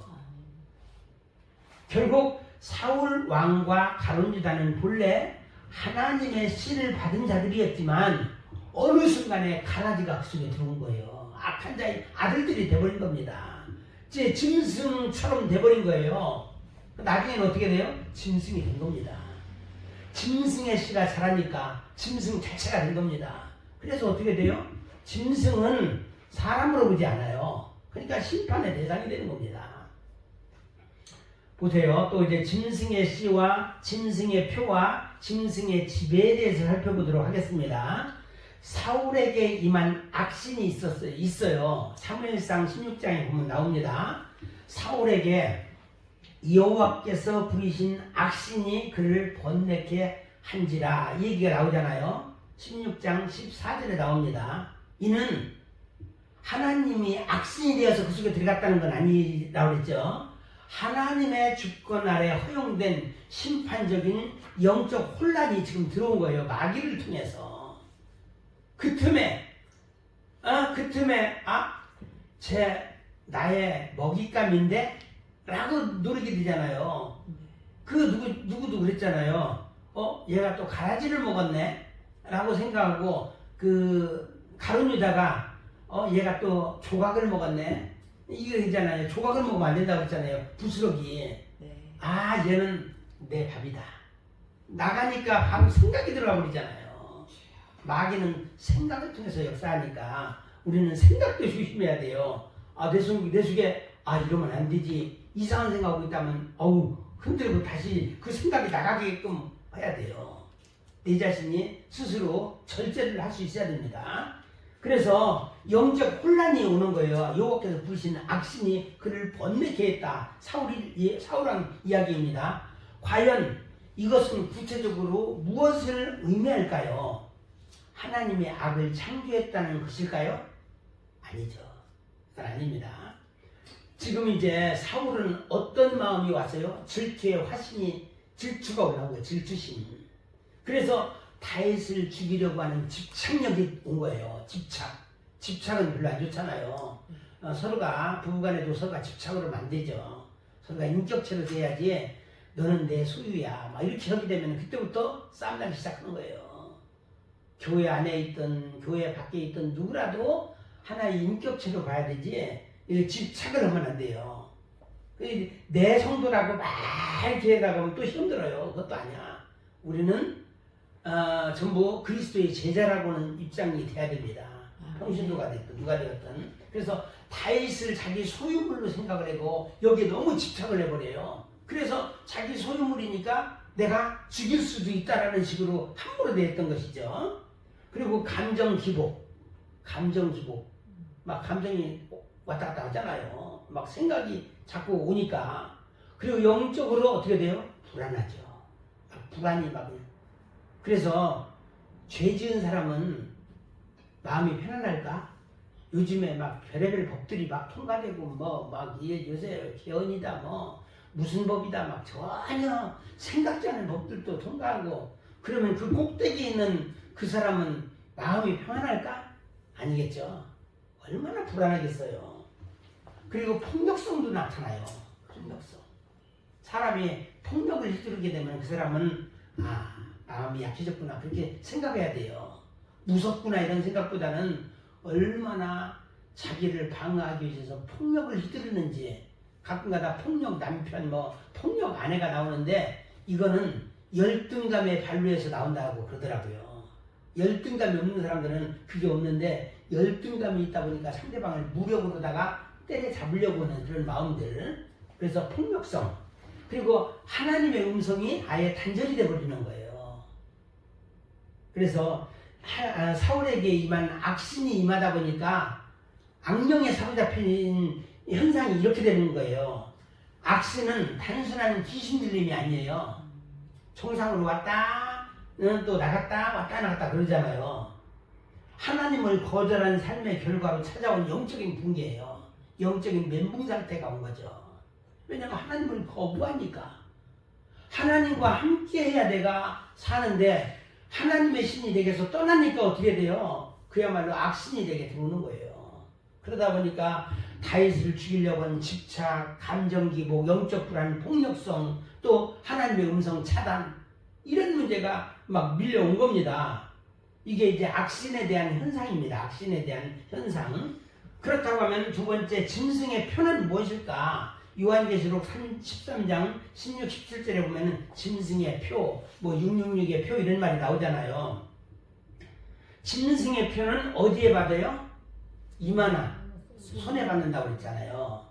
Speaker 1: 결국 사울 왕과 가룟 유다는 본래 하나님의 씨를 받은 자들이었지만 어느 순간에 가라지가 그 속에 들어온 거예요. 악한 자의 아들들이 돼버린 겁니다. 이제 짐승처럼 돼버린 거예요. 나중에는 어떻게 돼요? 짐승이 된 겁니다. 짐승의 씨가 자라니까 짐승 자체가 된 겁니다. 그래서 어떻게 돼요? 짐승은 사람으로 보지 않아요. 그러니까 심판의 대상이 되는 겁니다. 보세요. 또 이제 짐승의 씨와 짐승의 표와 짐승의 지배에 대해서 살펴보도록 하겠습니다. 사울에게 임한 악신이 있어요. 사무엘상 16장에 보면 나옵니다. 사울에게 여호와께서 부리신 악신이 그를 번뇌케 한지라 이 얘기가 나오잖아요. 16장 14절에 나옵니다. 이는 하나님이 악신이 되어서 그 속에 들어갔다는 건 아니라고 그랬죠. 하나님의 주권 아래 허용된 심판적인 영적 혼란이 지금 들어온 거예요. 마귀를 통해서. 그 틈에 나의 먹잇감인데? 라고 노리게 되잖아요. 누구도 그랬잖아요. 얘가 또 가라지를 먹었네? 라고 생각하고, 가룟 유다가, 얘가 또 조각을 먹었네? 이거 있잖아요. 조각을 먹으면 안 된다고 했잖아요. 부스러기.
Speaker 2: 네.
Speaker 1: 얘는 내 밥이다. 나가니까 바로 생각이 들어가 버리잖아요. 마귀는 생각을 통해서 역사하니까 우리는 생각도 조심해야 돼요. 내 속에 이러면 안 되지. 이상한 생각하고 있다면 흔들고 다시 그 생각이 나가게끔 해야 돼요. 내 자신이 스스로 절제를 할 수 있어야 됩니다. 그래서 영적 혼란이 오는 거예요. 여호와께서 부르시는 악신이 그를 번뇌케 했다. 사울왕 이야기입니다. 과연 이것은 구체적으로 무엇을 의미할까요? 하나님의 악을 창조했다는 것일까요? 아니죠. 그건 아닙니다. 지금 이제 사울은 어떤 마음이 왔어요? 질투가 올라온 거예요. 질투심. 그래서 다윗을 죽이려고 하는 집착력이 온 거예요. 집착은 별로 안 좋잖아요. 부부간에도 서로가 집착으로 안 되죠. 서로가 인격체로 돼야지 너는 내 소유야. 막 이렇게 하게 되면 그때부터 싸움나기 시작하는 거예요. 교회 안에 있든 교회 밖에 있든 누구라도 하나의 인격체로 봐야 되지 이렇게 집착을 하면 안 돼요. 내 성도라고 막 이렇게 나가면 또 힘들어요. 그것도 아니야. 우리는 전부 그리스도의 제자라고는 입장이 돼야 됩니다. 평신도가 됐든 누가 되었든. 그래서 다윗을 자기 소유물로 생각을 하고 여기에 너무 집착을 해버려요. 그래서 자기 소유물이니까 내가 죽일 수도 있다라는 식으로 함부로 대했던 것이죠. 그리고 감정 기복. 막 감정이 왔다 갔다 하잖아요. 막 생각이 자꾸 오니까. 그리고 영적으로 어떻게 돼요? 불안하죠. 불안이 막. 그래서 죄 지은 사람은 마음이 편안할까? 요즘에 막 별의별 법들이 막 통과되고 요새 개헌이다 무슨 법이다 막 전혀 생각지 않은 법들도 통과하고 그러면 그 꼭대기에 있는 그 사람은 마음이 평안할까? 아니겠죠. 얼마나 불안하겠어요. 그리고 폭력성도 나타나요. 폭력성. 사람이 폭력을 휘두르게 되면 그 사람은 마음이 약해졌구나 그렇게 생각해야 돼요. 무섭구나 이런 생각보다는 얼마나 자기를 방어하기 위해서 폭력을 휘두르는지, 가끔가다 폭력 남편, 폭력 아내가 나오는데, 이거는 열등감에 발로해서 나온다고 그러더라고요. 열등감이 없는 사람들은 그게 없는데, 열등감이 있다 보니까 상대방을 무력으로다가 때려잡으려고 하는 그런 마음들. 그래서 폭력성. 그리고 하나님의 음성이 아예 단절이 되어버리는 거예요. 그래서 사울에게 임한 악신이 임하다 보니까 악령에 사로잡힌 현상이 이렇게 되는 거예요. 악신은 단순한 귀신 들림이 아니에요. 총상으로 왔다 또 나갔다 왔다 나갔다 그러잖아요. 하나님을 거절한 삶의 결과로 찾아온 영적인 붕괴예요. 영적인 멘붕 상태가 온 거죠. 왜냐하면 하나님을 거부하니까. 하나님과 함께 해야 내가 사는데 하나님의 신이 내게서 떠나니까 어떻게 돼요? 그야말로 악신이 내게 들어오는 거예요. 그러다 보니까 다윗을 죽이려고 하는 집착, 감정기복, 영적 불안, 폭력성, 또 하나님의 음성 차단, 이런 문제가 막 밀려온 겁니다. 이게 이제 악신에 대한 현상입니다. 악신에 대한 현상. 그렇다고 하면 두 번째, 짐승의 표는 무엇일까? 요한계시록 13장 16, 17절에 보면 짐승의 표, 666의 표 이런 말이 나오잖아요. 짐승의 표는 어디에 받아요? 이마나 손에 받는다고 그랬잖아요.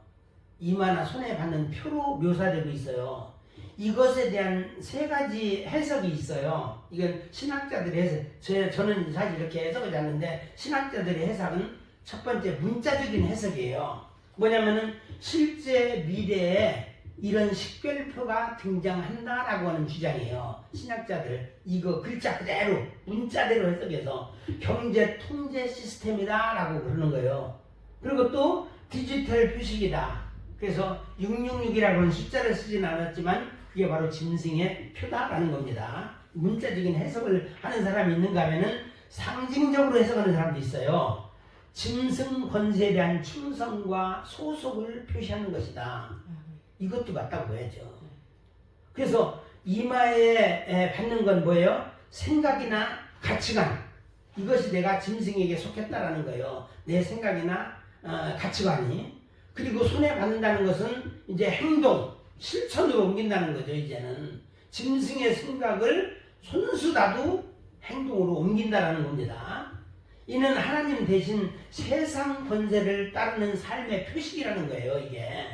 Speaker 1: 이마나 손에 받는 표로 묘사되고 있어요. 이것에 대한 세 가지 해석이 있어요. 이건 신학자들의 해석. 저는 사실 이렇게 해석을 하는데, 신학자들의 해석은 첫 번째 문자적인 해석이에요. 뭐냐면은 실제 미래에 이런 식별표가 등장한다라고 하는 주장이에요. 신학자들 이거 글자 그대로 문자대로 해석해서 경제 통제 시스템이다라고 그러는 거예요. 그리고 또 디지털 표식이다. 그래서 666이라고 하는 숫자를 쓰진 않았지만 그게 바로 짐승의 표다라는 겁니다. 문자적인 해석을 하는 사람이 있는가 하면은 상징적으로 해석하는 사람도 있어요. 짐승 권세에 대한 충성과 소속을 표시하는 것이다. 이것도 맞다고 해야죠. 그래서 이마에 받는 건 뭐예요? 생각이나 가치관. 이것이 내가 짐승에게 속했다라는 거예요. 내 생각이나 가치관이. 그리고 손에 받는다는 것은 이제 행동, 실천으로 옮긴다는 거죠. 이제는 짐승의 생각을 손수다도 행동으로 옮긴다라는 겁니다. 이는 하나님 대신 세상 권세를 따르는 삶의 표식이라는 거예요. 이게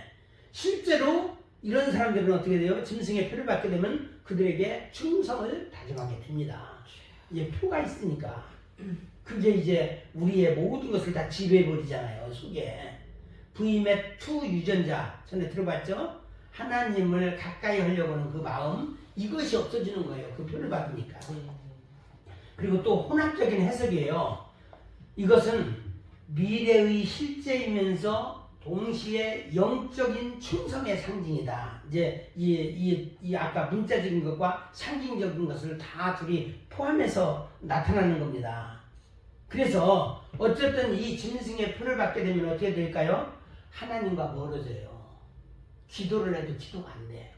Speaker 1: 실제로 이런 사람들은 어떻게 돼요? 짐승의 표를 받게 되면 그들에게 충성을 다짐하게 됩니다. 이제 표가 있으니까 그게 이제 우리의 모든 것을 다 지배해버리잖아요. 속에 Vmet 투 유전자 전에 들어봤죠? 하나님을 가까이 하려고 하는 그 마음, 이것이 없어지는 거예요. 그 표를 받으니까. 그리고 또 혼합적인 해석이에요. 이것은 미래의 실제이면서 동시에 영적인 충성의 상징이다. 이제 이 아까 문자적인 것과 상징적인 것을 다 둘이 포함해서 나타나는 겁니다. 그래서 어쨌든 이 짐승의 표를 받게 되면 어떻게 될까요? 하나님과 멀어져요. 기도를 해도 기도가 안 돼.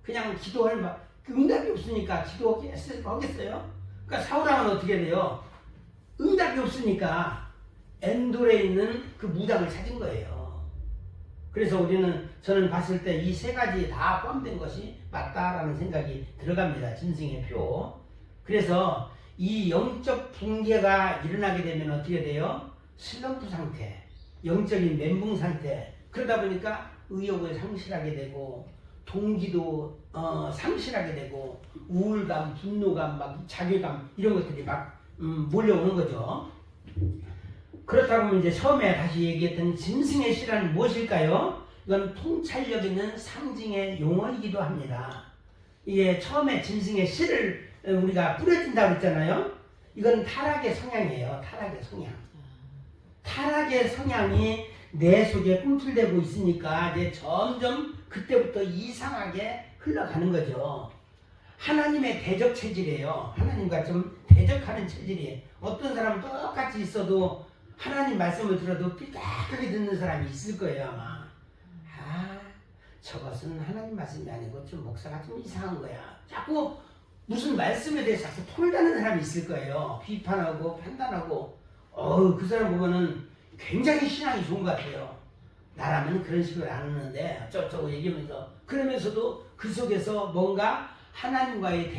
Speaker 1: 그냥 기도할 응답이 없으니까 기도하겠어요? 그러니까 사울왕은 어떻게 돼요? 응답이 없으니까 엔돌에 있는 그 무당을 찾은 거예요. 그래서 저는 봤을 때 이 세 가지 다 포함된 것이 맞다라는 생각이 들어갑니다. 짐승의 표. 그래서 이 영적 붕괴가 일어나게 되면 어떻게 돼요? 슬럼프 상태, 영적인 멘붕 상태. 그러다 보니까 의욕을 상실하게 되고 동기도 상실하게 되고 우울감, 분노감, 자괴감 이런 것들이 몰려오는 거죠. 그렇다고 하면 이제 처음에 다시 얘기했던 짐승의 씨란 무엇일까요? 이건 통찰력 있는 상징의 용어이기도 합니다. 이게 처음에 짐승의 씨를 우리가 뿌려진다고 했잖아요. 이건 타락의 성향이에요. 타락의 성향. 타락의 성향이 내 속에 꿈틀대고 있으니까 이제 점점 그때부터 이상하게 흘러가는 거죠. 하나님의 대적 체질이에요. 하나님과 좀 대적하는 체질이에요. 어떤 사람은 똑같이 있어도 하나님 말씀을 들어도 삐딱하게 듣는 사람이 있을 거예요. 아마 저것은 하나님 말씀이 아니고 좀 목사가 좀 이상한 거야. 자꾸 무슨 말씀에 대해서 자꾸 톨다는 사람이 있을 거예요. 비판하고 판단하고 그 사람 보면은 굉장히 신앙이 좋은 것 같아요. 나라면 그런 식으로 안 하는데 어쩌고저쩌고 얘기하면서 그러면서도 그 속에서 뭔가 하나님과의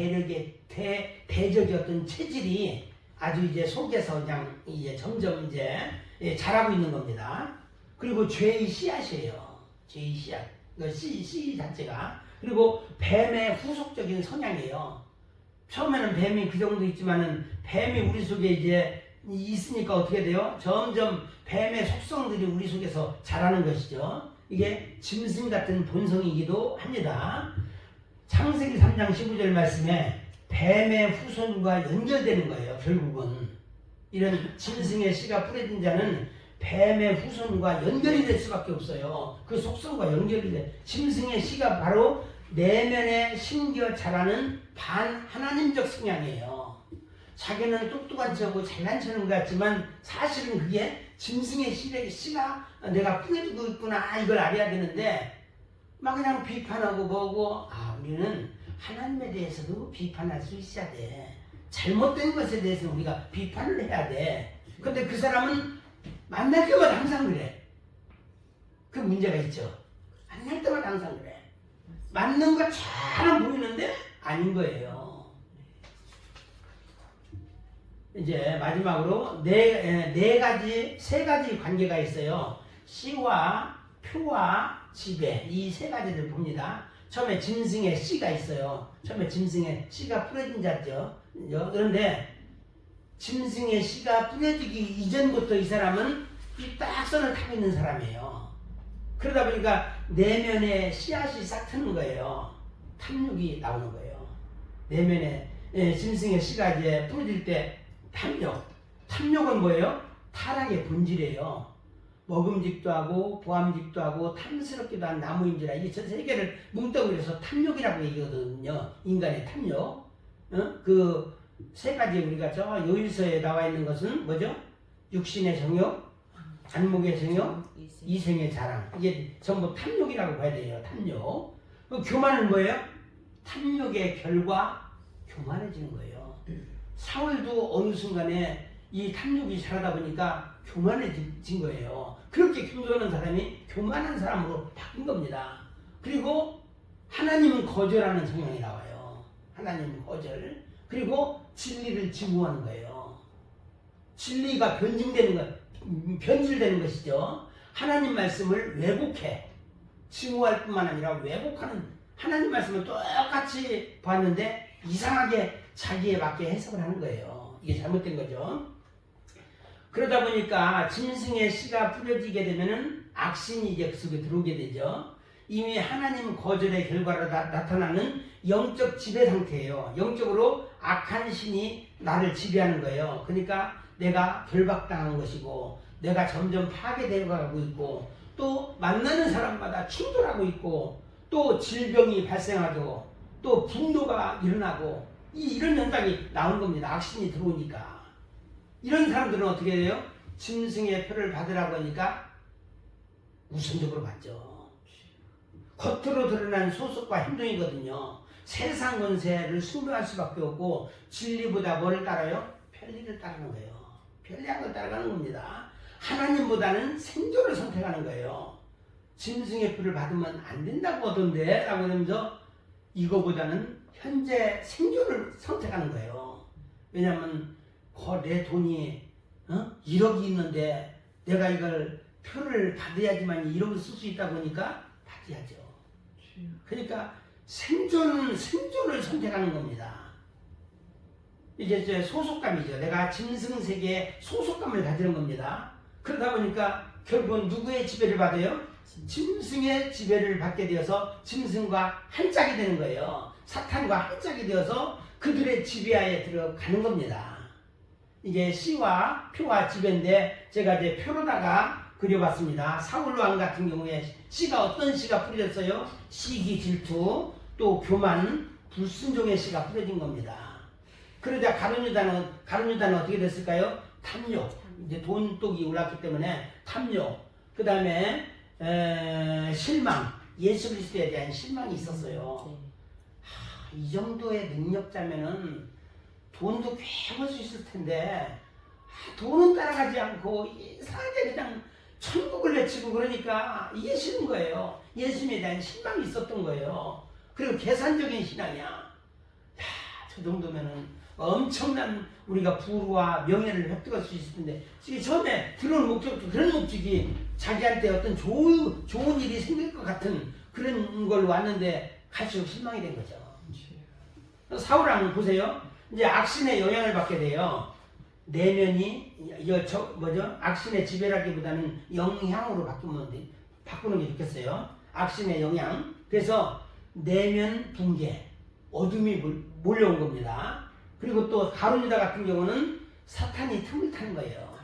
Speaker 1: 대적의 어떤 체질이 아주 이제 속에서 그냥 이제 점점 이제 자라고 있는 겁니다. 그리고 죄의 씨앗이에요. 죄의 씨앗. 씨 자체가. 그리고 뱀의 후속적인 성향이에요. 처음에는 뱀이 그 정도 있지만은 뱀이 우리 속에 이제 있으니까 어떻게 돼요? 점점 뱀의 속성들이 우리 속에서 자라는 것이죠. 이게 짐승 같은 본성이기도 합니다. 창세기 3장 15절 말씀에 뱀의 후손과 연결되는 거예요. 결국은 이런 짐승의 씨가 뿌려진 자는 뱀의 후손과 연결이 될 수밖에 없어요. 그 속성과 연결이 돼. 짐승의 씨가 바로 내면에 심겨 자라는 반하나님적 성향이에요. 자기는 똑똑한 척하고 잘난 척하는 것 같지만 사실은 그게 짐승의 씨가 내가 뿌려주고 있구나 이걸 알아야 되는데 막 그냥 비판하고 뭐고 우리는 하나님에 대해서도 비판할 수 있어야 돼. 잘못된 것에 대해서는 우리가 비판을 해야 돼. 근데 그 사람은 만날 때마다 항상 그래. 그 문제가 있죠. 만날 때마다 항상 그래. 맞는 것처럼 보이는데 아닌 거예요. 이제 마지막으로 세 가지 관계가 있어요. 씨와 표와 지배 이 세 가지를 봅니다. 처음에 짐승의 씨가 있어요. 처음에 짐승의 씨가 뿌려진 자죠. 그런데 짐승의 씨가 뿌려지기 이전부터 이 사람은 이 딱선을 타고 있는 사람이에요. 그러다 보니까 내면에 씨앗이 싹 트는 거예요. 탐욕이 나오는 거예요. 내면에 짐승의 씨가 이제 뿌려질 때 탐욕은 뭐예요? 타락의 본질이에요. 먹음직도 하고 보암직도 하고 탐스럽기도 한 나무인지라 이 전 세계를 뭉뚱그려서 탐욕이라고 얘기하거든요. 인간의 탐욕. 그 세 가지 우리가 저 요일서에 나와 있는 것은 뭐죠? 육신의 정욕, 안목의 정욕, 이생의 자랑. 이게 전부 탐욕이라고 봐야 돼요. 탐욕. 교만은 뭐예요? 탐욕의 결과 교만해지는 거예요. 사울도 어느 순간에 이 탐욕이 자라다 보니까 교만해진 거예요. 그렇게 겸손한 사람이 교만한 사람으로 바뀐 겁니다. 그리고 하나님은 거절하는 성향이 나와요. 하나님은 거절. 그리고 진리를 지구하는 거예요. 진리가 변질되는 것이죠. 하나님 말씀을 왜곡해. 지구할 뿐만 아니라 왜곡하는 하나님 말씀을 똑같이 봤는데 이상하게 자기에 맞게 해석을 하는 거예요. 이게 잘못된 거죠. 그러다 보니까 짐승의 씨가 뿌려지게 되면은 악신이 이제 그 속에 들어오게 되죠. 이미 하나님 거절의 결과로 나타나는 영적 지배 상태예요. 영적으로 악한 신이 나를 지배하는 거예요. 그러니까 내가 결박당한 것이고 내가 점점 파괴되어가고 있고 또 만나는 사람마다 충돌하고 있고 또 질병이 발생하고 또 분노가 일어나고 이런 현상이 나온 겁니다. 악신이 들어오니까. 이런 사람들은 어떻게 돼요? 짐승의 표를 받으라고 하니까 우선적으로 받죠. 겉으로 드러난 소속과 행동이거든요. 세상 권세를 숭배할 수밖에 없고 진리보다 뭐를 따라요? 편리를 따르는 거예요. 편리한 걸 따라가는 겁니다. 하나님보다는 생존을 선택하는 거예요. 짐승의 표를 받으면 안 된다고 하던데 라고 하면서 이거보다는 현재 생존을 선택하는 거예요. 왜냐하면 내 돈이 1억이 있는데 내가 이걸 표를 받아야지만 1억을 쓸 수 있다 보니까 받아야죠. 그러니까 생존을 선택하는 겁니다. 이게 소속감이죠. 내가 짐승 세계에 소속감을 가지는 겁니다. 그러다 보니까 결국은 누구의 지배를 받아요? 짐승의 지배를 받게 되어서 짐승과 한 짝이 되는 거예요. 사탄과 한 짝이 되어서 그들의 지배하에 들어가는 겁니다. 이게 씨와 표와 지배인데 제가 이제 표로다가 그려봤습니다. 사울 왕 같은 경우에 씨가 어떤 씨가 뿌려졌어요? 시기, 질투, 또 교만, 불순종의 씨가 뿌려진 겁니다. 그러자 가룟유다는 어떻게 됐을까요? 탐욕. 이제 돈독이 올랐기 때문에 탐욕. 그 다음에 실망. 예수 그리스도에 대한 실망이 있었어요. 이 정도의 능력자면은 돈도 꽤 벌 수 있을 텐데 돈은 따라가지 않고 이상하게 그냥 천국을 외치고 그러니까 이게 싫은 거예요. 예수님에 대한 신망이 있었던 거예요. 그리고 계산적인 신앙이야. 야, 저 정도면은 엄청난 우리가 부와 명예를 획득할 수 있을 텐데 지금 처음에 들어온 목적도 그런 목적이 자기한테 어떤 좋은 일이 생길 것 같은 그런 걸 왔는데 갈수록 실망이 된 거죠. 사울왕 보세요. 이제 악신의 영향을 받게 돼요. 내면이 악신의 지배라기보다는 영향으로 바꾸는 게 좋겠어요. 악신의 영향. 그래서 내면 붕괴, 어둠이 몰려온 겁니다. 그리고 또 가룟 유다 같은 경우는 사탄이 틈을 타는 거예요.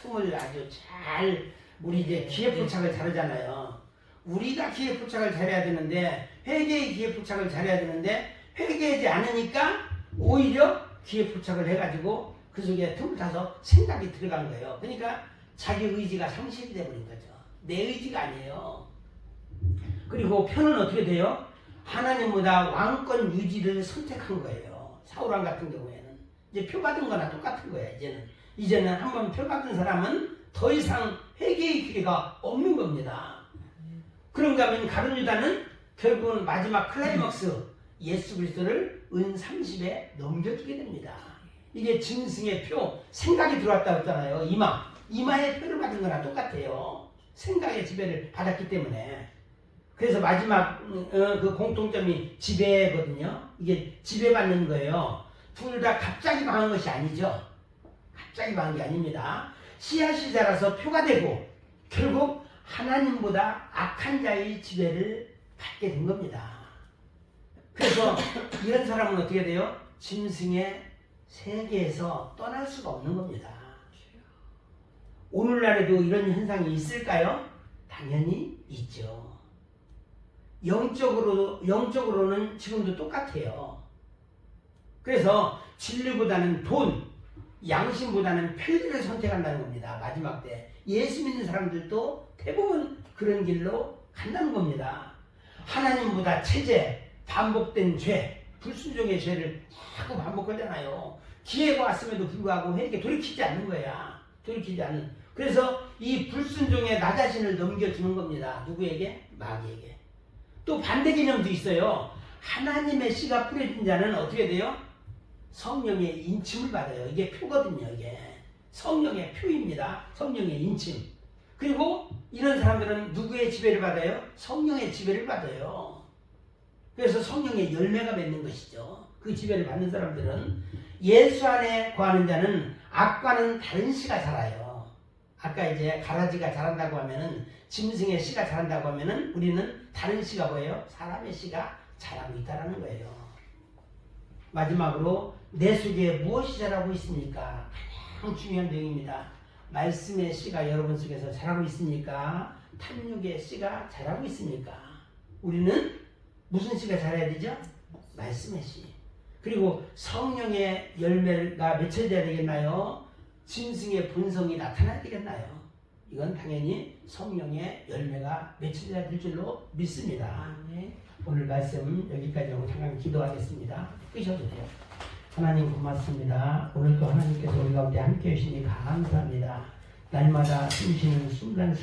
Speaker 1: 틈을 아주 잘 우리 이제 기회 포착을 잘하잖아요. 우리가 기회 포착을 잘해야 되는데 회개의 기회 포착을 잘해야 되는데 회개하지 않으니까 오히려 기회 포착을 해가지고 그 속에 틈을 타서 생각이 들어간 거예요. 그러니까 자기 의지가 상실이 돼버린 거죠. 내 의지가 아니에요. 그리고 표는 어떻게 돼요? 하나님보다 왕권 유지를 선택한 거예요. 사울왕 같은 경우에는 이제 표 받은 거나 똑같은 거예요. 이제는 한번 표 받은 사람은 더 이상 회개의 기회가 없는 겁니다. 그런가 하면 가룟 유다는 결국은 마지막 클라이막스 예수 그리스도를 은 30에 넘겨주게 됩니다. 이게 짐승의 표, 생각이 들어왔다고 했잖아요. 이마의 표를 받은 거나 똑같아요. 생각의 지배를 받았기 때문에. 그래서 마지막 그 공통점이 지배거든요. 이게 지배받는 거예요. 둘 다 갑자기 망한 것이 아니죠. 갑자기 망한 게 아닙니다. 씨앗이 자라서 표가 되고 결국 하나님보다 악한 자의 지배를 받게 된 겁니다. 그래서 이런 사람은 어떻게 돼요? 짐승의 세계에서 떠날 수가 없는 겁니다. 오늘날에도 이런 현상이 있을까요? 당연히 있죠. 영적으로는 지금도 똑같아요. 그래서 진리보다는 돈, 양심보다는 편리를 선택한다는 겁니다. 마지막 때 예수 믿는 사람들도 대부분 그런 길로 간다는 겁니다. 하나님보다 체제, 반복된 죄, 불순종의 죄를 자꾸 반복하잖아요. 기회가 왔음에도 불구하고 회개 돌이키지 않는 거야. 돌이키지 않는. 그래서 이 불순종에 나 자신을 넘겨주는 겁니다. 누구에게? 마귀에게. 또 반대 개념도 있어요. 하나님의 씨가 뿌려진 자는 어떻게 돼요? 성령의 인침을 받아요. 이게 표거든요. 이게 성령의 표입니다. 성령의 인침. 그리고 이런 사람들은 누구의 지배를 받아요? 성령의 지배를 받아요. 그래서 성령의 열매가 맺는 것이죠. 그 지배를 받는 사람들은 예수 안에 거하는 자는 악과는 다른 씨가 자라요. 아까 이제 가라지가 자란다고 하면은 짐승의 씨가 자란다고 하면은 우리는 다른 씨가 뭐예요? 사람의 씨가 자라고 있다라는 거예요. 마지막으로 내 속에 무엇이 자라고 있습니까? 가장 중요한 내용입니다. 말씀의 씨가 여러분 속에서 자라고 있습니까? 탐욕의 씨가 자라고 있습니까? 우리는 무슨 씨가 자라야 되죠? 말씀의 씨. 그리고 성령의 열매가 맺혀져야 되겠나요? 짐승의 본성이 나타나야 되겠나요? 이건 당연히 성령의 열매가 맺혀져야 될 줄로 믿습니다. 오늘 말씀 여기까지 하고 잠깐 기도하겠습니다. 끄셔도 돼요. 하나님 고맙습니다. 오늘도 하나님께서 우리 가운데 함께 해주시니 감사합니다. 날마다 숨쉬는 순간